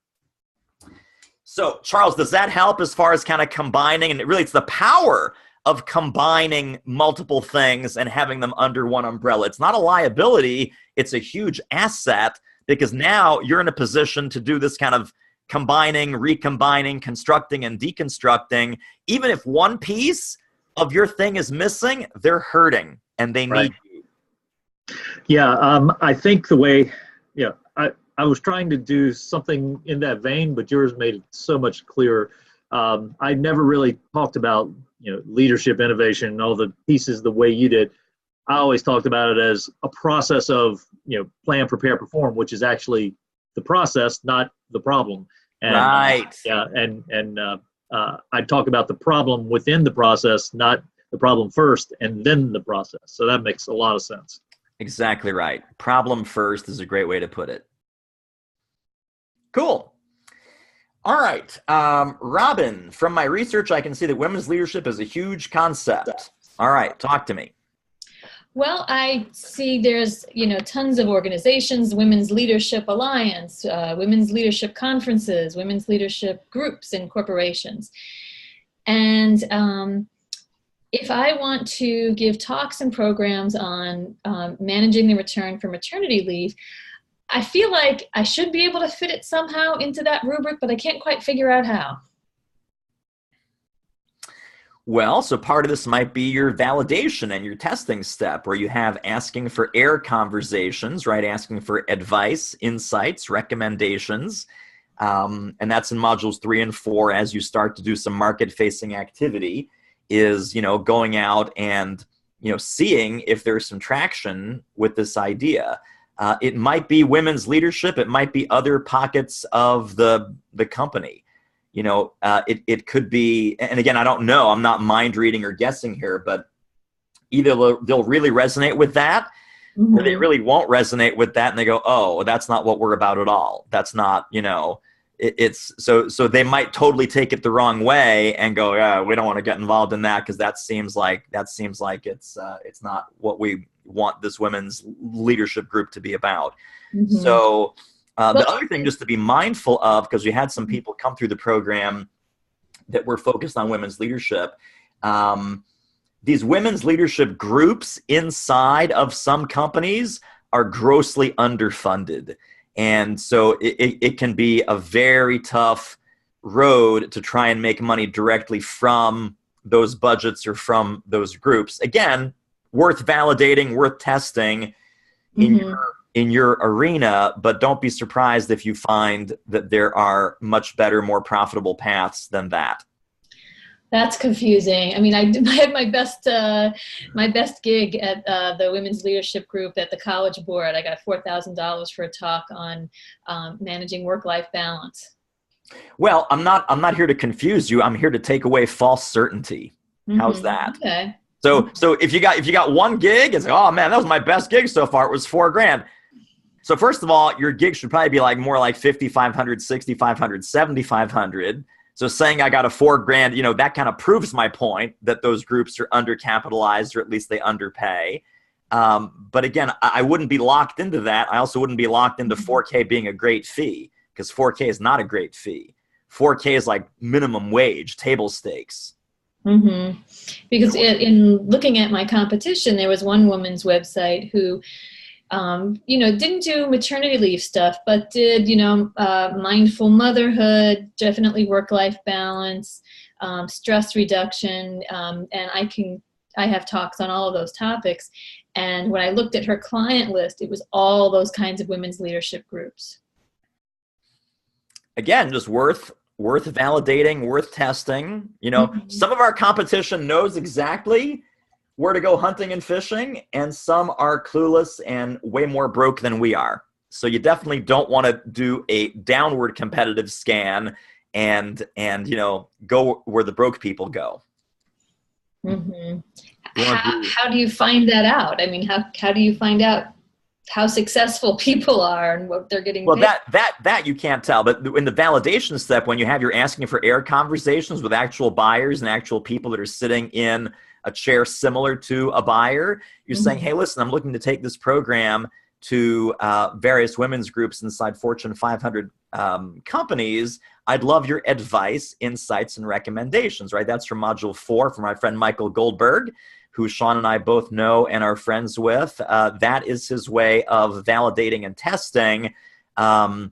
S1: So, Charles, does that help as far as kind of combining? And it's the power of combining multiple things and having them under one umbrella. It's not a liability. It's a huge asset because now you're in a position to do this kind of combining, recombining, constructing, and deconstructing. Even if one piece of your thing is missing, they're hurting and they need you.
S11: Yeah, I think the way, I was trying to do something in that vein, but yours made it so much clearer. I never really talked about, leadership, innovation, and all the pieces the way you did. I always talked about it as a process of, plan, prepare, perform, which is actually the process, not the problem. And,
S1: right.
S11: I'd talk about the problem within the process, not the problem first and then the process. So that makes a lot of sense.
S1: Exactly right. Problem first is a great way to put it. Cool. All right. Robyn, from my research, I can see that women's leadership is a huge concept. All right. Talk to me.
S12: Well, I see there's, tons of organizations, Women's Leadership Alliance, Women's Leadership Conferences, Women's Leadership Groups and corporations. And if I want to give talks and programs on managing the return for maternity leave, I feel like I should be able to fit it somehow into that rubric, but I can't quite figure out how.
S1: Well, so part of this might be your validation and your testing step, where you have asking for air conversations, right? Asking for advice, insights, recommendations. And that's in modules 3 and 4 as you start to do some market-facing activity, is, going out and, seeing if there's some traction with this idea. It might be women's leadership. It might be other pockets of the company. It could be, and again, I don't know, I'm not mind reading or guessing here, but either they'll really resonate with that, or they really won't resonate with that. And they go, oh, that's not what we're about at all. That's not, it's so they might totally take it the wrong way and go, yeah, we don't want to get involved in that, because that seems like it's not what we want this women's leadership group to be about. So the other thing just to be mindful of, because we had some people come through the program that were focused on women's leadership, these women's leadership groups inside of some companies are grossly underfunded. And so it can be a very tough road to try and make money directly from those budgets or from those groups. Again, worth validating, worth testing in your arena, but don't be surprised if you find that there are much better, more profitable paths than that.
S12: That's confusing. I mean, I had my best gig at the women's leadership group at the College Board. I got $4,000 for a talk on managing work-life balance.
S1: Well, I'm not here to confuse you. I'm here to take away false certainty. How's that?
S12: Okay.
S1: So if you got one gig, it's like, oh man, that was my best gig so far. It was $4,000. So first of all, your gig should probably be more like 5,500, 6,500, 7,500. So saying I got a $4,000, that kind of proves my point that those groups are undercapitalized, or at least they underpay. But again, I wouldn't be locked into that. I also wouldn't be locked into $4K being a great fee, because $4K is not a great fee. $4K is like minimum wage, table stakes.
S12: Because in looking at my competition, there was one woman's website who didn't do maternity leave stuff, but did, mindful motherhood, definitely work-life balance, stress reduction. And I have talks on all of those topics. And when I looked at her client list, it was all those kinds of women's leadership groups.
S1: Again, just worth validating, worth testing. Some of our competition knows exactly where to go hunting and fishing, and some are clueless and way more broke than we are. So you definitely don't want to do a downward competitive scan and go where the broke people go.
S12: How do you find that out? I mean, how do you find out how successful people are and what they're getting paid?
S1: That you can't tell. But in the validation step, when you're asking for air conversations with actual buyers and actual people that are sitting in a chair similar to a buyer, you're saying, hey, listen, I'm looking to take this program to various women's groups inside Fortune 500 companies. I'd love your advice, insights, and recommendations, right? That's from module 4 from my friend Michael Goldberg, who Shawn and I both know and are friends with. That is his way of validating and testing and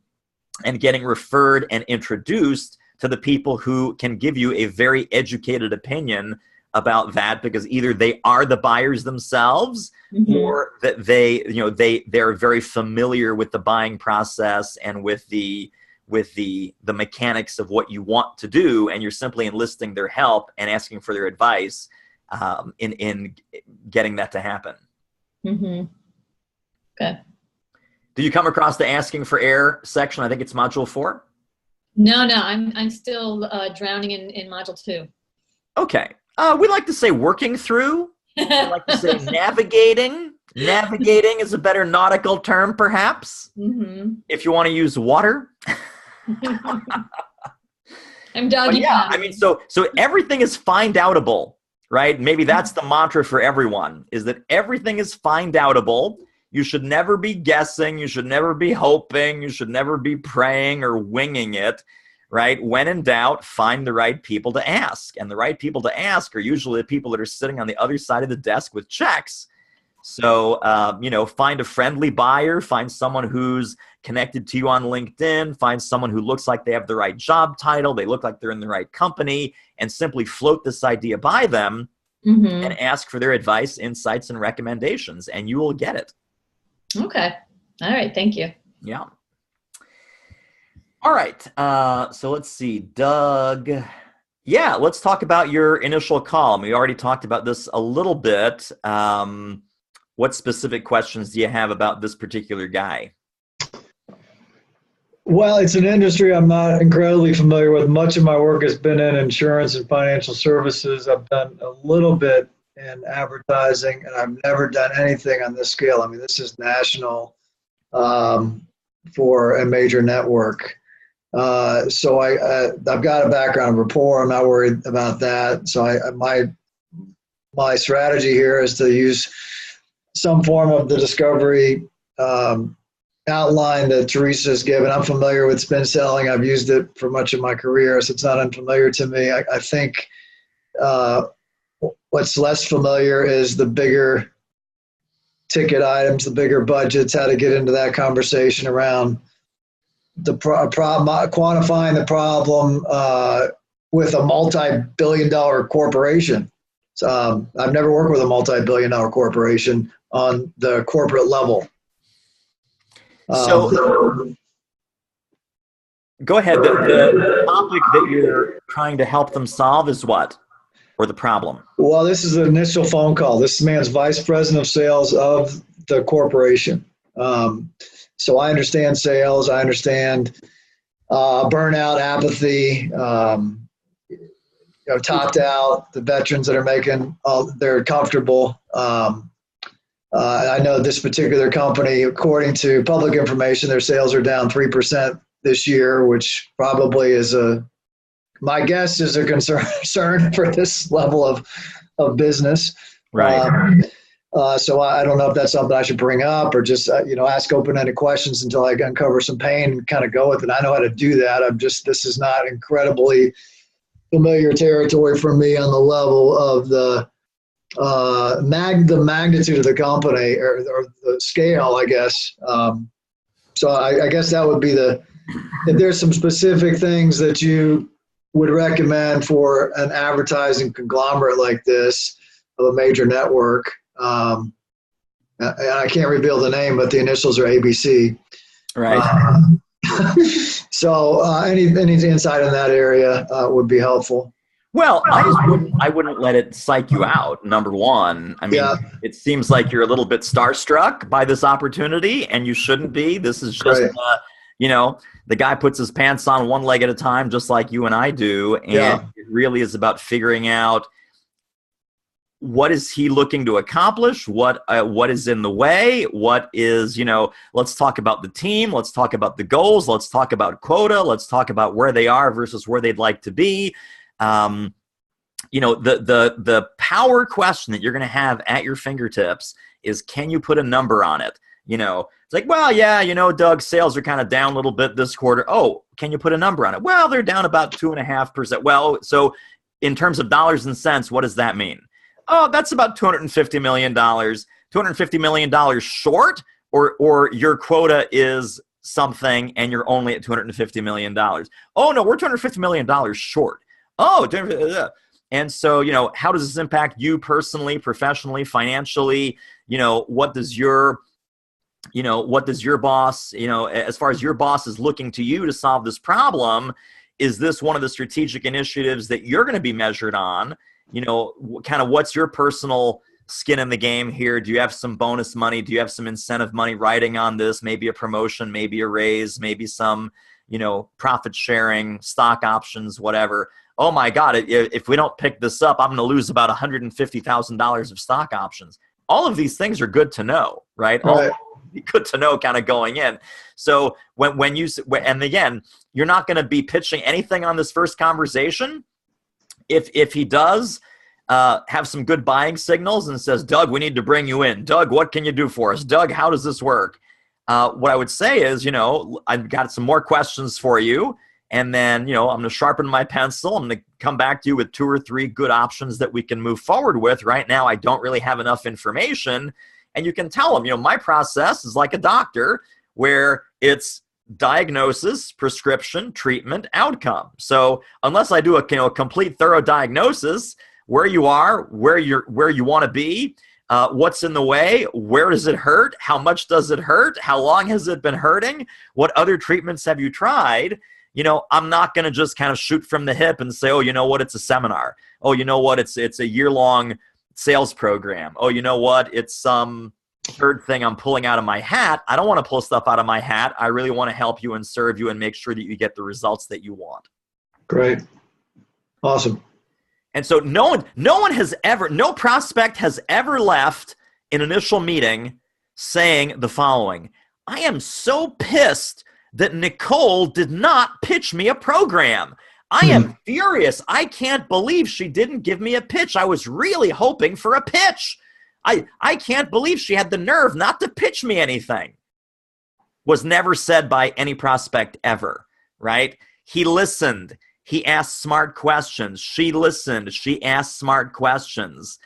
S1: getting referred and introduced to the people who can give you a very educated opinion about that, because either they are the buyers themselves or that they're very familiar with the buying process and with the mechanics of what you want to do, and you're simply enlisting their help and asking for their advice in getting that to happen.
S12: Okay.
S1: Did you come across the asking for air section? I think it's module 4.
S12: No, I'm still drowning in module 2.
S1: Okay. We like to say working through. We like to say navigating. Navigating is a better nautical term, perhaps, if you want to use water.
S12: I'm doggy.
S1: Yeah, I mean, so everything is find outable, right? Maybe that's the mantra for everyone, is that everything is find outable. You should never be guessing. You should never be hoping. You should never be praying or winging it. right? When in doubt, find the right people to ask. And the right people to ask are usually the people that are sitting on the other side of the desk with checks. So, find a friendly buyer, find someone who's connected to you on LinkedIn, find someone who looks like they have the right job title, they look like they're in the right company, and simply float this idea by them and ask for their advice, insights, and recommendations, and you will get it.
S12: Okay. All right. Thank you.
S1: Yeah. All right. So let's see, Doug. Yeah, let's talk about your initial call. We already talked about this a little bit. What specific questions do you have about this particular guy?
S3: Well, it's an industry I'm not incredibly familiar with. Much of my work has been in insurance and financial services. I've done a little bit in advertising, and I've never done anything on this scale. I mean, this is national for a major network. So I've got a background in rapport. I'm not worried about that. So my strategy here is to use some form of the discovery outline that Teresa has given. I'm familiar with spin selling. I've used it for much of my career, so it's not unfamiliar to me. I think what's less familiar is the bigger ticket items, the bigger budgets, how to get into that conversation around the problem, quantifying the problem with a multi-billion-dollar corporation. So, I've never worked with a multi-billion-dollar corporation on the corporate level.
S1: So, go ahead. The topic that you're trying to help them solve is what? Or the problem?
S3: Well, this is an initial phone call. This man's vice president of sales of the corporation. So I understand sales. I understand burnout, apathy, topped out, the veterans that are making, they're comfortable. I know this particular company, according to public information, their sales are down 3% this year, which probably is my guess is a concern for this level of business.
S1: Right.
S3: So I don't know if that's something I should bring up or just, ask open-ended questions until I uncover some pain and kind of go with it. I know how to do that. This is not incredibly familiar territory for me on the level of the magnitude of the company or the scale, I guess. So I guess that would be if there's some specific things that you would recommend for an advertising conglomerate like this of a major network. And I can't reveal the name, but the initials are ABC.
S1: Right.
S3: So any insight in that area would be helpful.
S1: Well, I wouldn't let it psych you out, number one. I mean, It seems like you're a little bit starstruck by this opportunity, and you shouldn't be. This is just, the guy puts his pants on one leg at a time, just like you and I do. And it really is about figuring out what is he looking to accomplish? What is in the way? What is, let's talk about the team. Let's talk about the goals. Let's talk about quota. Let's talk about where they are versus where they'd like to be. The power question that you're going to have at your fingertips is, can you put a number on it? It's like, well, yeah, Doug, sales are kind of down a little bit this quarter. Oh, can you put a number on it? Well, they're down about 2.5%. Well, so in terms of dollars and cents, what does that mean? Oh, that's about $250 million. $250 million short, or your quota is something and you're only at $250 million. Oh, no, we're $250 million short. Oh, and so, how does this impact you personally, professionally, financially? What does your boss, as far as your boss is looking to you to solve this problem, is this one of the strategic initiatives that you're going to be measured on? Kind of what's your personal skin in the game here? Do you have some bonus money? Do you have some incentive money riding on this? Maybe a promotion, maybe a raise, maybe some, profit sharing, stock options, whatever. Oh my God, if we don't pick this up, I'm going to lose about $150,000 of stock options. All of these things are good to know, right? All good to know kind of going in. So and again, you're not going to be pitching anything on this first conversation. If he does have some good buying signals and says, Doug, we need to bring you in. Doug, what can you do for us? Doug, how does this work? What I would say is, I've got some more questions for you. And then, I'm going to sharpen my pencil. I'm going to come back to you with 2 or 3 good options that we can move forward with. Right now, I don't really have enough information. And you can tell them, my process is like a doctor where it's diagnosis, prescription, treatment, outcome. So unless I do a complete thorough diagnosis, where you are, where you want to be, what's in the way, where does it hurt, how much does it hurt, how long has it been hurting, what other treatments have you tried? I'm not going to just kind of shoot from the hip and say, oh, you know what, it's a seminar. Oh, you know what, it's a year-long sales program. Oh, you know what, it's some third thing I'm pulling out of my hat. I don't want to pull stuff out of my hat. I really want to help you and serve you and make sure that you get the results that you want.
S3: Great. Awesome.
S1: And so no prospect has ever left an initial meeting saying the following: I am so pissed that Nicole did not pitch me a program. I am furious. I can't believe she didn't give me a pitch. I was really hoping for a pitch. I can't believe she had the nerve not to pitch me anything. Was never said by any prospect ever, right? He listened. He asked smart questions. She listened. She asked smart questions,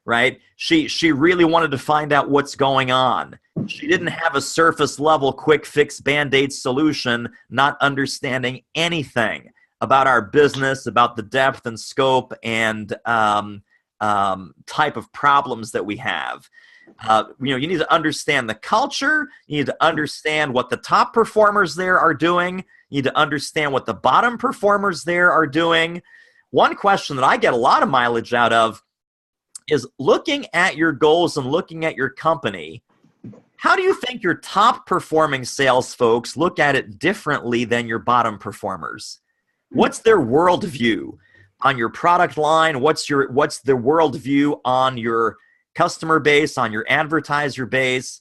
S1: right? She really wanted to find out what's going on. She didn't have a surface level quick fix Band-Aid solution, not understanding anything about our business, about the depth and scope and type of problems that we have. You need to understand the culture. You need to understand what the top performers there are doing. You need to understand what the bottom performers there are doing. One question that I get a lot of mileage out of is looking at your goals and looking at your company. How do you think your top performing sales folks look at it differently than your bottom performers? What's their worldview on your product line? What's their worldview on your customer base, on your advertiser base?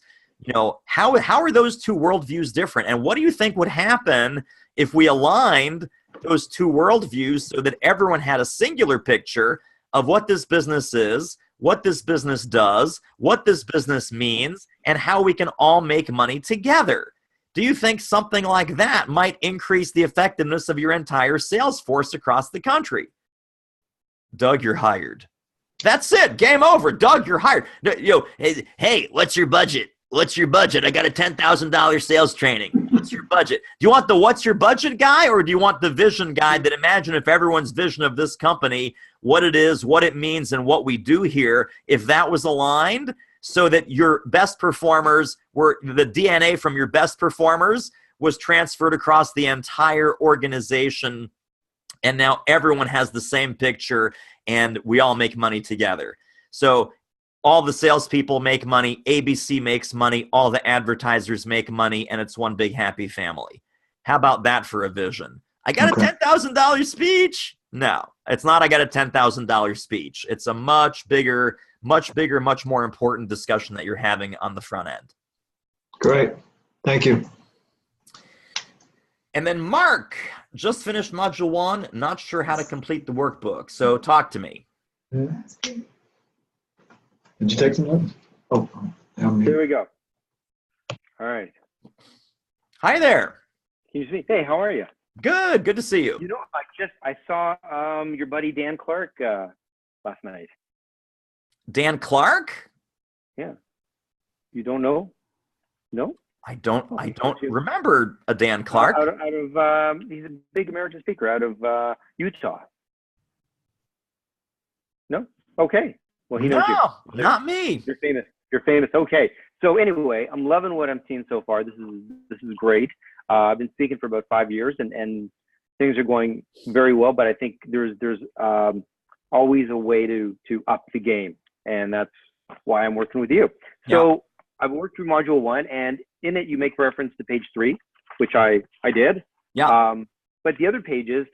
S1: How are those two worldviews different? And what do you think would happen if we aligned those two worldviews so that everyone had a singular picture of what this business is, what this business does, what this business means, and how we can all make money together? Do you think something like that might increase the effectiveness of your entire sales force across the country? Doug, you're hired. That's it. Game over. Doug, you're hired. Hey, what's your budget? What's your budget? I got a $10,000 sales training. What's your budget? Do you want the what's your budget guy, or do you want the vision guy that imagine if everyone's vision of this company, what it is, what it means, and what we do here, if that was aligned so that your best performers were, the DNA from your best performers was transferred across the entire organization, and now everyone has the same picture and we all make money together. So all the salespeople make money, ABC makes money, all the advertisers make money, and it's one big happy family. How about that for a vision? I got a $10,000 speech? No, it's not I got a $10,000 speech. It's a much bigger, much more important discussion that you're having on the front end.
S3: Great. Thank you.
S1: And then Marc just finished module 1, not sure how to complete the workbook. So talk to me.
S3: Did you take some notes? Oh,
S13: here we go. All right.
S1: Hi there.
S13: Can you see me? Hey, how are you?
S1: Good. Good to see you.
S13: I saw your buddy Dan Clark last night. Dan
S1: Clark?
S13: Yeah. You don't know? No?
S1: I don't remember a Dan Clark.
S13: He's a big American speaker out of Utah. No? Okay. Well, he knows you.
S1: No, not me.
S13: You're famous. Okay. So anyway, I'm loving what I'm seeing so far. This is great. I've been speaking for about 5 years, and things are going very well. But I think there's always a way to up the game, and that's why I'm working with you. So I've worked through module 1, and in it you make reference to page 3, which I did.
S1: Yeah.
S13: But the other pages,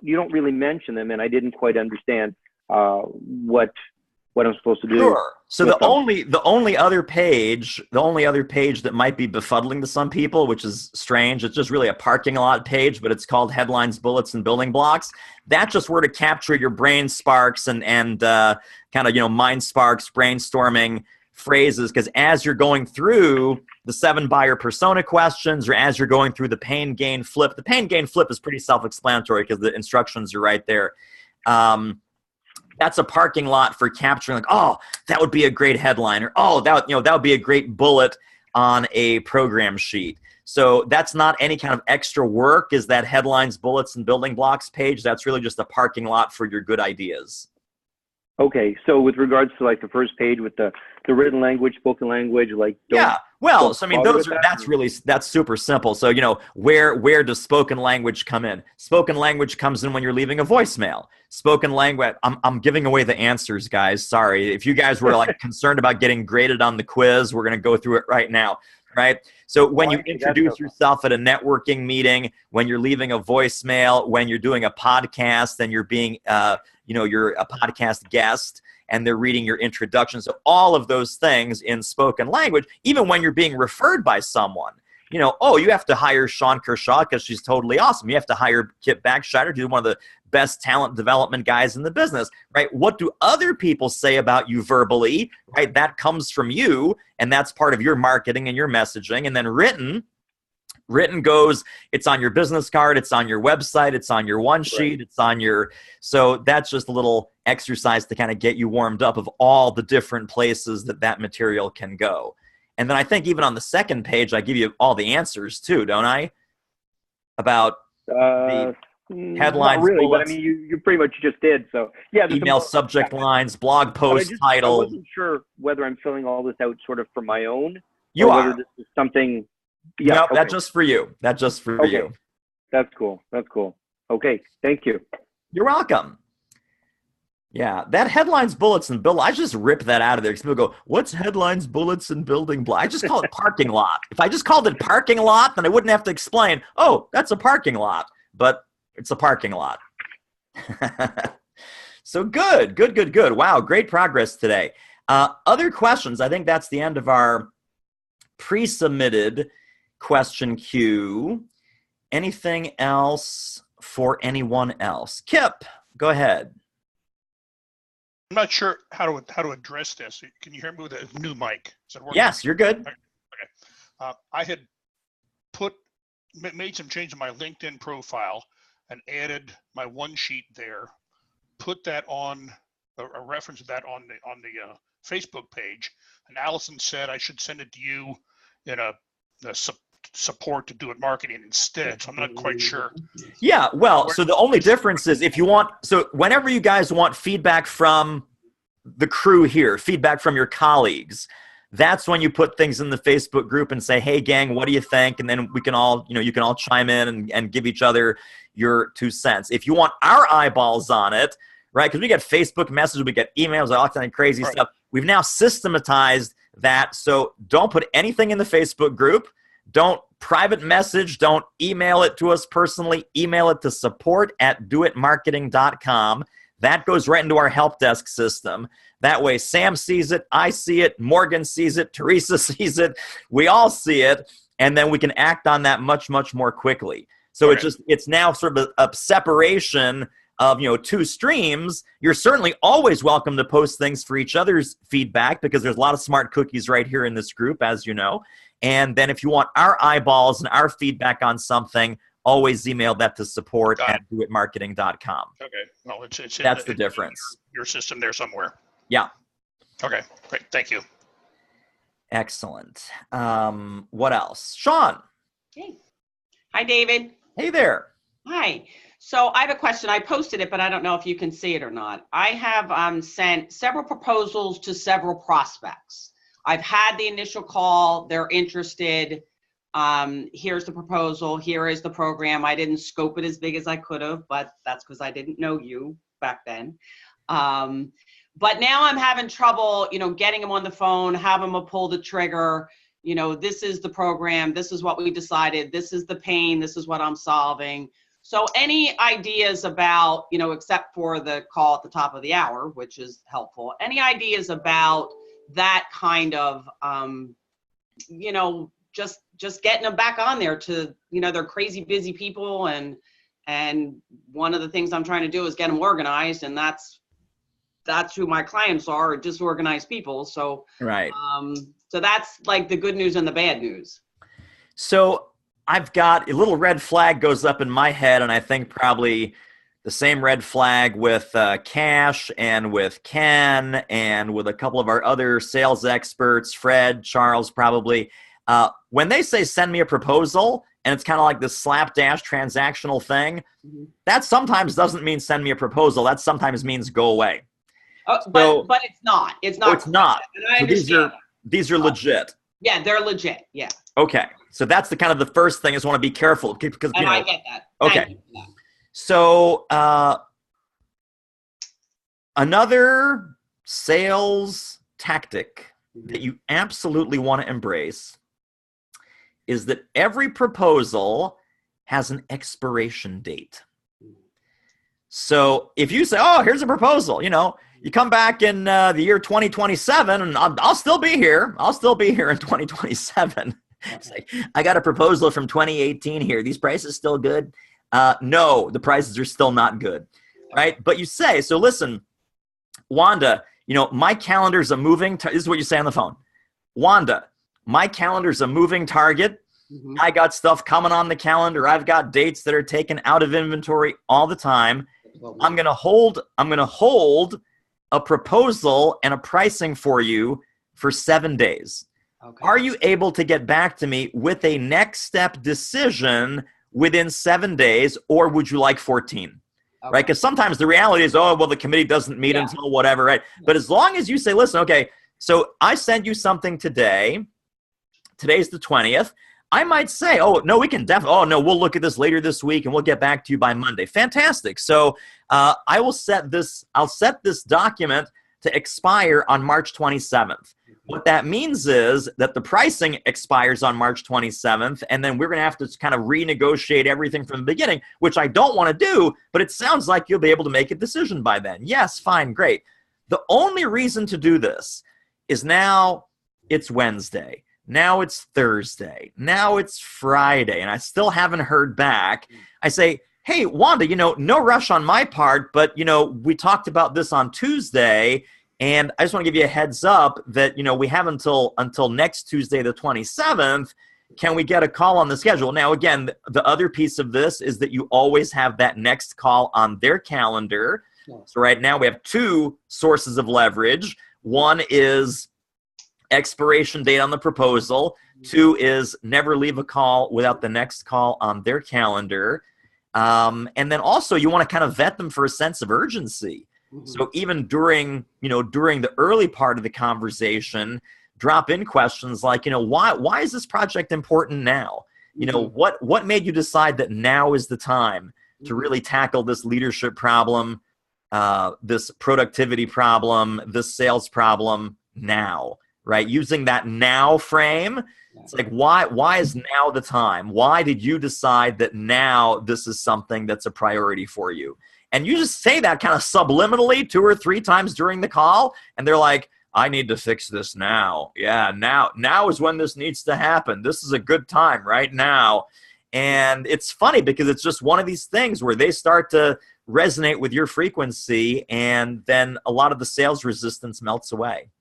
S13: you don't really mention them, and I didn't quite understand what I'm supposed to do.
S1: Sure. So the only other page that might be befuddling to some people, which is strange, it's just really a parking lot page, but it's called Headlines, Bullets, and Building Blocks. That's just where to capture your brain sparks and kind of mind sparks, brainstorming phrases, because as you're going through the 7 buyer persona questions, or as you're going through the pain, gain, flip. The pain, gain, flip is pretty self-explanatory because the instructions are right there. That's a parking lot for capturing, like, oh, that would be a great headline, or oh, that would be a great bullet on a program sheet. So that's not any kind of extra work. Is that headlines, bullets, and building blocks page? That's really just a parking lot for your good ideas.
S13: Okay, so with regards to like the first page with the written language, spoken language, like
S1: so I mean, that's super simple. So where does spoken language come in? Spoken language comes in when you're leaving a voicemail. Spoken language. I'm giving away the answers, guys. Sorry, if you guys were like concerned about getting graded on the quiz, we're gonna go through it right now. Right. So when you introduce yourself at a networking meeting, when you're leaving a voicemail, when you're doing a podcast, and you're being, you're a podcast guest and they're reading your introduction. So all of those things in spoken language, even when you're being referred by someone, you have to hire Shawn Kershaw because she's totally awesome. You have to hire Kip Backscheider, who's one of the best talent development guys in the business, right? What do other people say about you verbally, right? That comes from you, and that's part of your marketing and your messaging. And then written goes, it's on your business card, it's on your website, it's on your one sheet, it's on your, so that's just a little exercise to kind of get you warmed up of all the different places that material can go. And then I think even on the second page, I give you all the answers too, don't I? About the headlines,
S13: not really,
S1: bullets,
S13: but I mean, you pretty much just did. So yeah,
S1: email subject lines, blog post title.
S13: I wasn't sure whether I'm filling all this out sort of for my own.
S1: You
S13: or
S1: are.
S13: whether this is something. Yeah,
S1: no,
S13: okay.
S1: That's just for you. That's just for you.
S13: That's cool. That's cool. Okay, thank you.
S1: You're welcome. Yeah, that headlines, bullets, and build. I just rip that out of there because people go, "What's headlines, bullets, and building block?" I just call it parking lot. If I just called it parking lot, then I wouldn't have to explain. Oh, that's a parking lot, but it's a parking lot. So good. Wow, great progress today. Other questions? I think that's the end of our pre-submitted question queue. Anything else for anyone else? Kip, go ahead.
S14: I'm not sure how to address this. Can you hear me with a new mic? Is that working?
S1: Yes, you're good.
S14: Okay. I had made some changes in my LinkedIn profile and added my one sheet there. Put that on a reference of that on the Facebook page. And Allison said I should send it to you in a support to do it marketing instead. So I'm not quite sure.
S1: Yeah, well, so the only difference is if you want, so whenever you guys want feedback from the crew here, feedback from your colleagues, that's when you put things in the Facebook group and say, hey gang, what do you think? And then we can all, you can all chime in and give each other your 2 cents. If you want our eyeballs on it, right, because we get Facebook messages, we get emails, all kind of crazy stuff. We've now systematized that. So don't put anything in the Facebook group. Don't private message. Don't email it to us personally. Email it to support@doitmarketing.com. That goes right into our help desk system. That way Sam sees it, I see it, Morgan sees it, Teresa sees it. We all see it. And then we can act on that much, much more quickly. So it's now sort of a separation of 2 streams. You're certainly always welcome to post things for each other's feedback because there's a lot of smart cookies right here in this group, as you know. And then if you want our eyeballs and our feedback on something, always email that to support@doitmarketing.com.
S14: Okay. Well, it's
S1: that's the difference.
S14: Your system there somewhere.
S1: Yeah.
S14: Okay. Great. Thank you.
S1: Excellent. What else? Shawn.
S15: Hey. Hi, David.
S1: Hey there.
S15: Hi. So I have a question. I posted it, but I don't know if you can see it or not. I have sent several proposals to several prospects. I've had the initial call. They're interested. Here's the proposal. Here is the program. I didn't scope it as big as I could have, but that's because I didn't know you back then. But now I'm having trouble, getting them on the phone, having them pull the trigger. This is the program. This is what we decided. This is the pain. This is what I'm solving. So any ideas about, except for the call at the top of the hour, which is helpful, any ideas about that kind of, just getting them back on there to, they're crazy busy people. And one of the things I'm trying to do is get them organized. And that's who my clients are disorganized people. So,
S1: right.
S15: So that's like the good news and the bad news.
S1: So I've got a little red flag goes up in my head, and I think probably the same red flag with Cash and with Ken and with a couple of our other sales experts, Fred, Charles, probably. When they say send me a proposal, and it's kind of like this slapdash transactional thing, that sometimes doesn't mean send me a proposal. That sometimes means go away.
S15: Oh, but it's not. It's not.
S1: Oh, it's not.
S15: And I
S1: so
S15: understand.
S1: these are legit.
S15: Yeah, they're legit. Yeah.
S1: Okay. So that's the kind of the first thing is want to be careful because
S15: And I get that.
S1: Okay.
S15: Thank you for that.
S1: So another sales tactic that you absolutely want to embrace is that every proposal has an expiration date. So if you say, oh, here's a proposal, you come back in the year 2027 and I'll still be here. I'll still be here in 2027. It's like, I got a proposal from 2018 here. These prices still good? No, the prices are still not good, right? But you say, so listen, Wanda, my calendar's a moving, this is what you say on the phone. Wanda, my calendar's a moving target. I got stuff coming on the calendar. I've got dates that are taken out of inventory all the time. I'm going to hold a proposal and a pricing for you for 7 days. Okay. Are you able to get back to me with a next step decision within 7 days, or would you like 14? Okay. Right? Because sometimes the reality is, the committee doesn't meet until whatever, right? But as long as you say, listen, okay, so I sent you something today. Today's the 20th. I might say, we'll look at this later this week and we'll get back to you by Monday. Fantastic. So I'll set this document to expire on March 27th. What that means is that the pricing expires on March 27th, and then we're going to have to kind of renegotiate everything from the beginning, which I don't want to do, but it sounds like you'll be able to make a decision by then. Yes, fine, great. The only reason to do this is now it's Wednesday. Now it's Thursday. Now it's Friday, and I still haven't heard back. I say, hey, Wanda, no rush on my part, but, we talked about this on Tuesday, and I just want to give you a heads up that, we have until next Tuesday, the 27th. Can we get a call on the schedule? Now, again, the other piece of this is that you always have that next call on their calendar. So right now we have two sources of leverage. One is expiration date on the proposal. Two is never leave a call without the next call on their calendar. And then also you want to kind of vet them for a sense of urgency. So even during the early part of the conversation, drop in questions like, why is this project important now? What made you decide that now is the time to really tackle this leadership problem, this productivity problem, this sales problem now, right? Using that now frame, it's like, why is now the time? Why did you decide that now this is something that's a priority for you? And you just say that kind of subliminally 2 or 3 times during the call, and they're like, I need to fix this now. Yeah, now is when this needs to happen. This is a good time right now. And it's funny because it's just one of these things where they start to resonate with your frequency, and then a lot of the sales resistance melts away.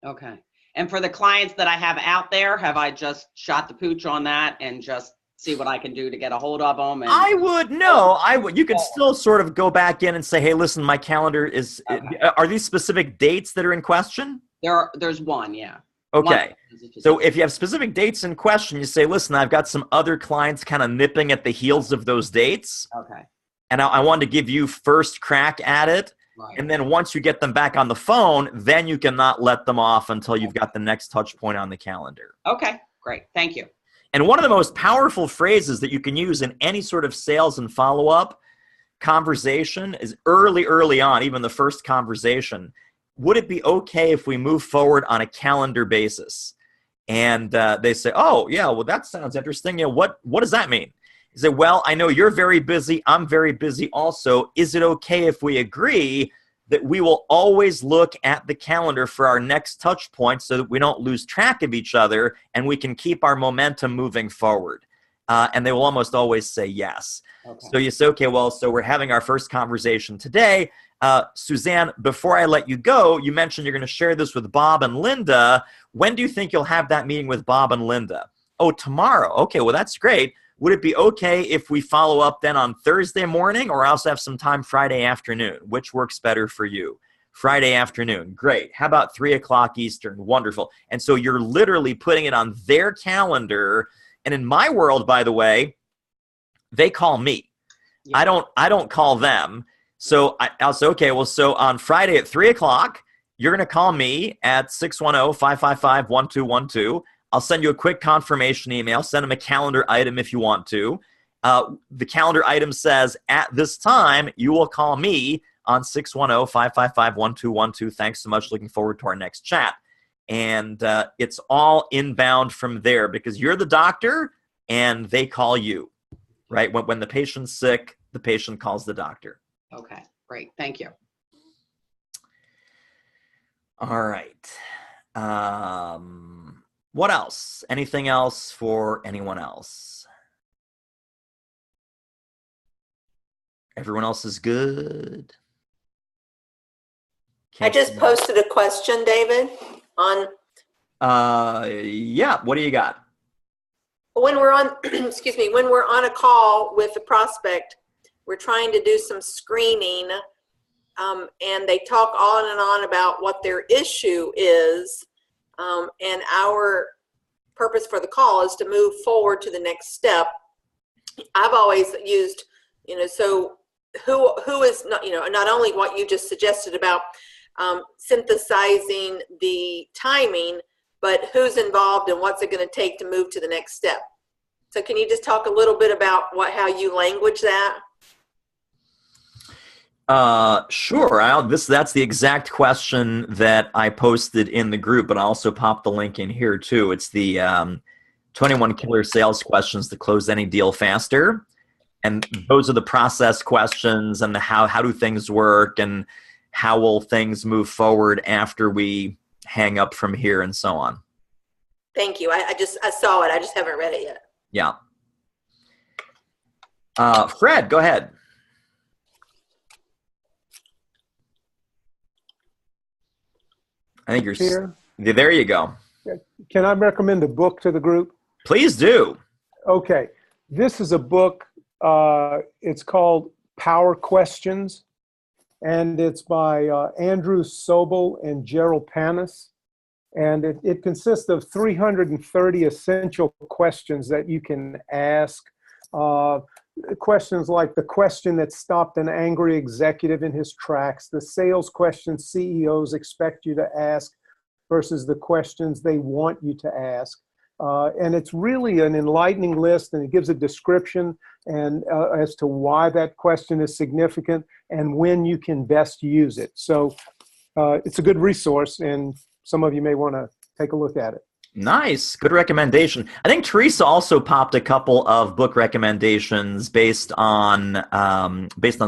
S1: Okay.
S15: And for the clients that I have out there, have I just shot the pooch on that and just see what I can do to get a hold of them?
S1: I would. You could still sort of go back in and say, hey, listen, my calendar is, are these specific dates that are in question?
S15: There's one, yeah.
S1: Okay. So if you have specific dates in question, you say, listen, I've got some other clients kind of nipping at the heels of those dates.
S15: Okay.
S1: And I wanted to give you first crack at it. Right. And then once you get them back on the phone, then you cannot let them off until you've got the next touch point on the calendar.
S15: Okay, great. Thank you.
S1: And one of the most powerful phrases that you can use in any sort of sales and follow-up conversation is early on, even the first conversation. Would it be okay if we move forward on a calendar basis? And they say, oh, yeah, well, that sounds interesting. What does that mean? You say, well, I know you're very busy. I'm very busy also. Is it okay if we agree that we will always look at the calendar for our next touch point so that we don't lose track of each other and we can keep our momentum moving forward? And they will almost always say yes. Okay. So you say, okay, well, so we're having our first conversation today. Suzanne, before I let you go, you mentioned you're going to share this with Bob and Linda. when do you think you'll have that meeting with Bob and Linda? Oh, tomorrow. Okay, well, that's great. Would it be okay if we follow up then on Thursday morning, or I also have some time Friday afternoon? Which works better for you? Friday afternoon. Great. How about 3 o'clock Eastern? Wonderful. And so you're literally putting it on their calendar. And in my world, by the way, they call me. Yeah. I don't call them. So I'll say, okay, well, so on Friday at 3 o'clock, you're going to call me at 610-555-1212. I'll send you a quick confirmation email. Send them a calendar item if you want to. The calendar item says, at this time, you will call me on 610-555-1212. Thanks so much. Looking forward to our next chat. And it's all inbound from there because you're the doctor and they call you, right? When the patient's sick, the patient calls the doctor.
S15: Okay, great. Thank you.
S1: All right. What else? Anything else for anyone else? Everyone else is good?
S6: I just posted a question, David, on.
S1: Yeah. What do you got?
S6: When we're on, excuse me, when we're on a call with the prospect, we're trying to do some screening, and they talk on and on about what their issue is, and our purpose for the call is to move forward to the next step. I've always used, so who is not, not only what you just suggested about synthesizing the timing, but who's involved and what's it going to take to move to the next step. So can you just talk a little bit about how you language that?
S1: Sure. That's the exact question that I posted in the group, but I also popped the link in here too. It's the 21 killer sales questions to close any deal faster. And those are the process questions and the how do things work and how will things move forward after we hang up from here and so on.
S6: Thank you. I saw it. I just haven't read it yet.
S1: Yeah. Fred, go ahead. I think you're
S4: here.
S1: There you go.
S4: Can I recommend a book to the group?
S1: Please do.
S4: Okay. This is a book. It's called Power Questions, and it's by Andrew Sobel and Gerald Panis. And it consists of 330 essential questions that you can ask. Questions like the question that stopped an angry executive in his tracks, the sales questions CEOs expect you to ask versus the questions they want you to ask. And it's really an enlightening list, and it gives a description and as to why that question is significant and when you can best use it. So it's a good resource, and some of you may want to take a look at it.
S1: Nice. Good recommendation. I think Teresa also popped a couple of book recommendations based on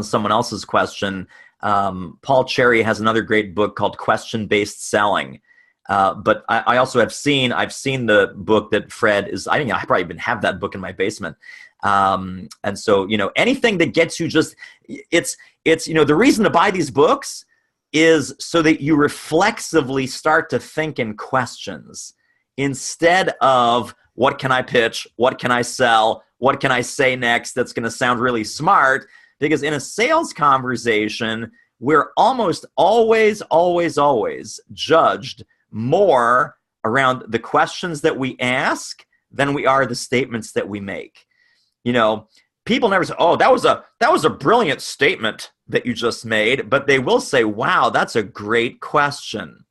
S1: someone else's question. Paul Cherry has another great book called Question-Based Selling. But I also I've seen the book that Fred is, I probably even have that book in my basement. And so, anything that gets you it's the reason to buy these books is so that you reflexively start to think in questions instead of what can I pitch, what can I sell, what can I say next that's going to sound really smart. Because in a sales conversation, we're almost always judged more around the questions that we ask than we are the statements that we make. People never say, "Oh, that was a brilliant statement that you just made," but they will say, "Wow, that's a great question."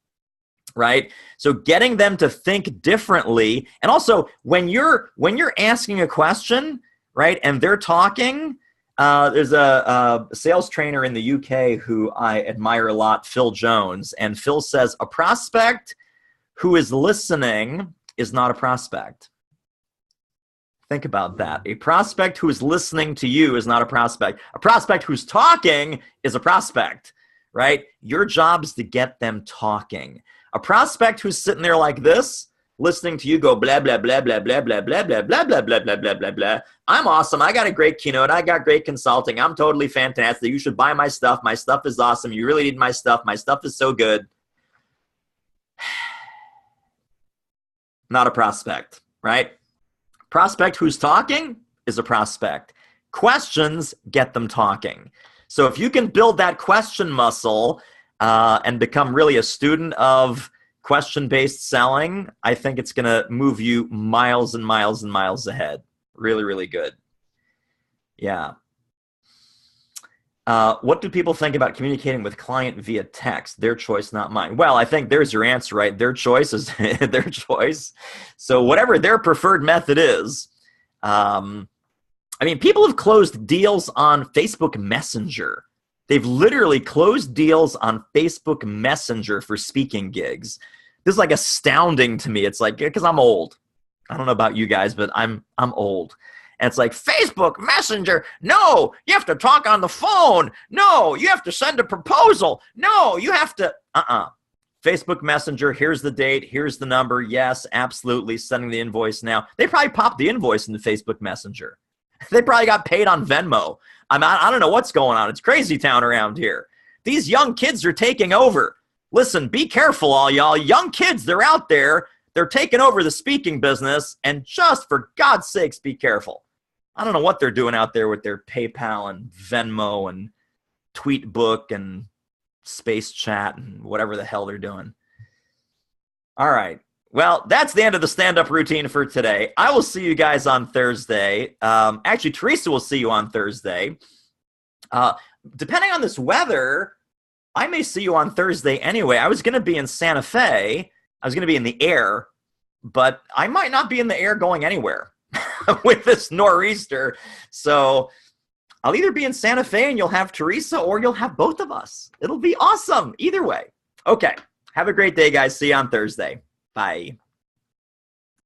S1: Right? So getting them to think differently, and also when you're asking a question, right, and they're talking, there's a sales trainer in the UK who I admire a lot, Phil Jones, and Phil says a prospect who is listening is not a prospect. Think about that. A prospect who is listening to you is not a prospect. A prospect who's talking is a prospect, right? Your job is to get them talking. A prospect who's sitting there like this, listening to you go blah, blah, blah, blah, blah, blah, blah, blah, blah, blah, blah, blah, blah, blah, blah. I'm awesome. I got a great keynote. I got great consulting. I'm totally fantastic. You should buy my stuff. My stuff is awesome. You really need my stuff. My stuff is so good. not a prospect, right? Prospect who's talking is a prospect. Questions get them talking. So if you can build that question muscle and become really a student of question-based selling, I think it's going to move you miles and miles and miles ahead. Really, really good. Yeah. What do people think about communicating with client via text? Their choice, not mine. Well, I think there's your answer, right? Their choice is their choice. So whatever their preferred method is. I mean, people have closed deals on Facebook Messenger. They've literally closed deals on Facebook Messenger for speaking gigs. This is like astounding to me. It's like, because I'm old. I don't know about you guys, but I'm old. And it's like, Facebook Messenger, no, you have to talk on the phone. No, you have to send a proposal. No, you have to, Facebook Messenger, here's the date, here's the number. Yes, absolutely, sending the invoice now. They probably popped the invoice in the Facebook Messenger. They probably got paid on Venmo. I don't know what's going on. It's crazy town around here. These young kids are taking over. Listen, be careful, all y'all. Young kids, they're out there. They're taking over the speaking business, and just for God's sakes, be careful. I don't know what they're doing out there with their PayPal and Venmo and Tweetbook and Space Chat and whatever the hell they're doing. All right. Well, that's the end of the stand-up routine for today. I will see you guys on Thursday. Actually, Teresa will see you on Thursday. Depending on this weather, I may see you on Thursday anyway. I was going to be in Santa Fe. I was going to be in the air, but I might not be in the air going anywhere with this nor'easter. So I'll either be in Santa Fe and you'll have Teresa, or you'll have both of us. It'll be awesome either way. Okay. Have a great day, guys. See you on Thursday. Bye.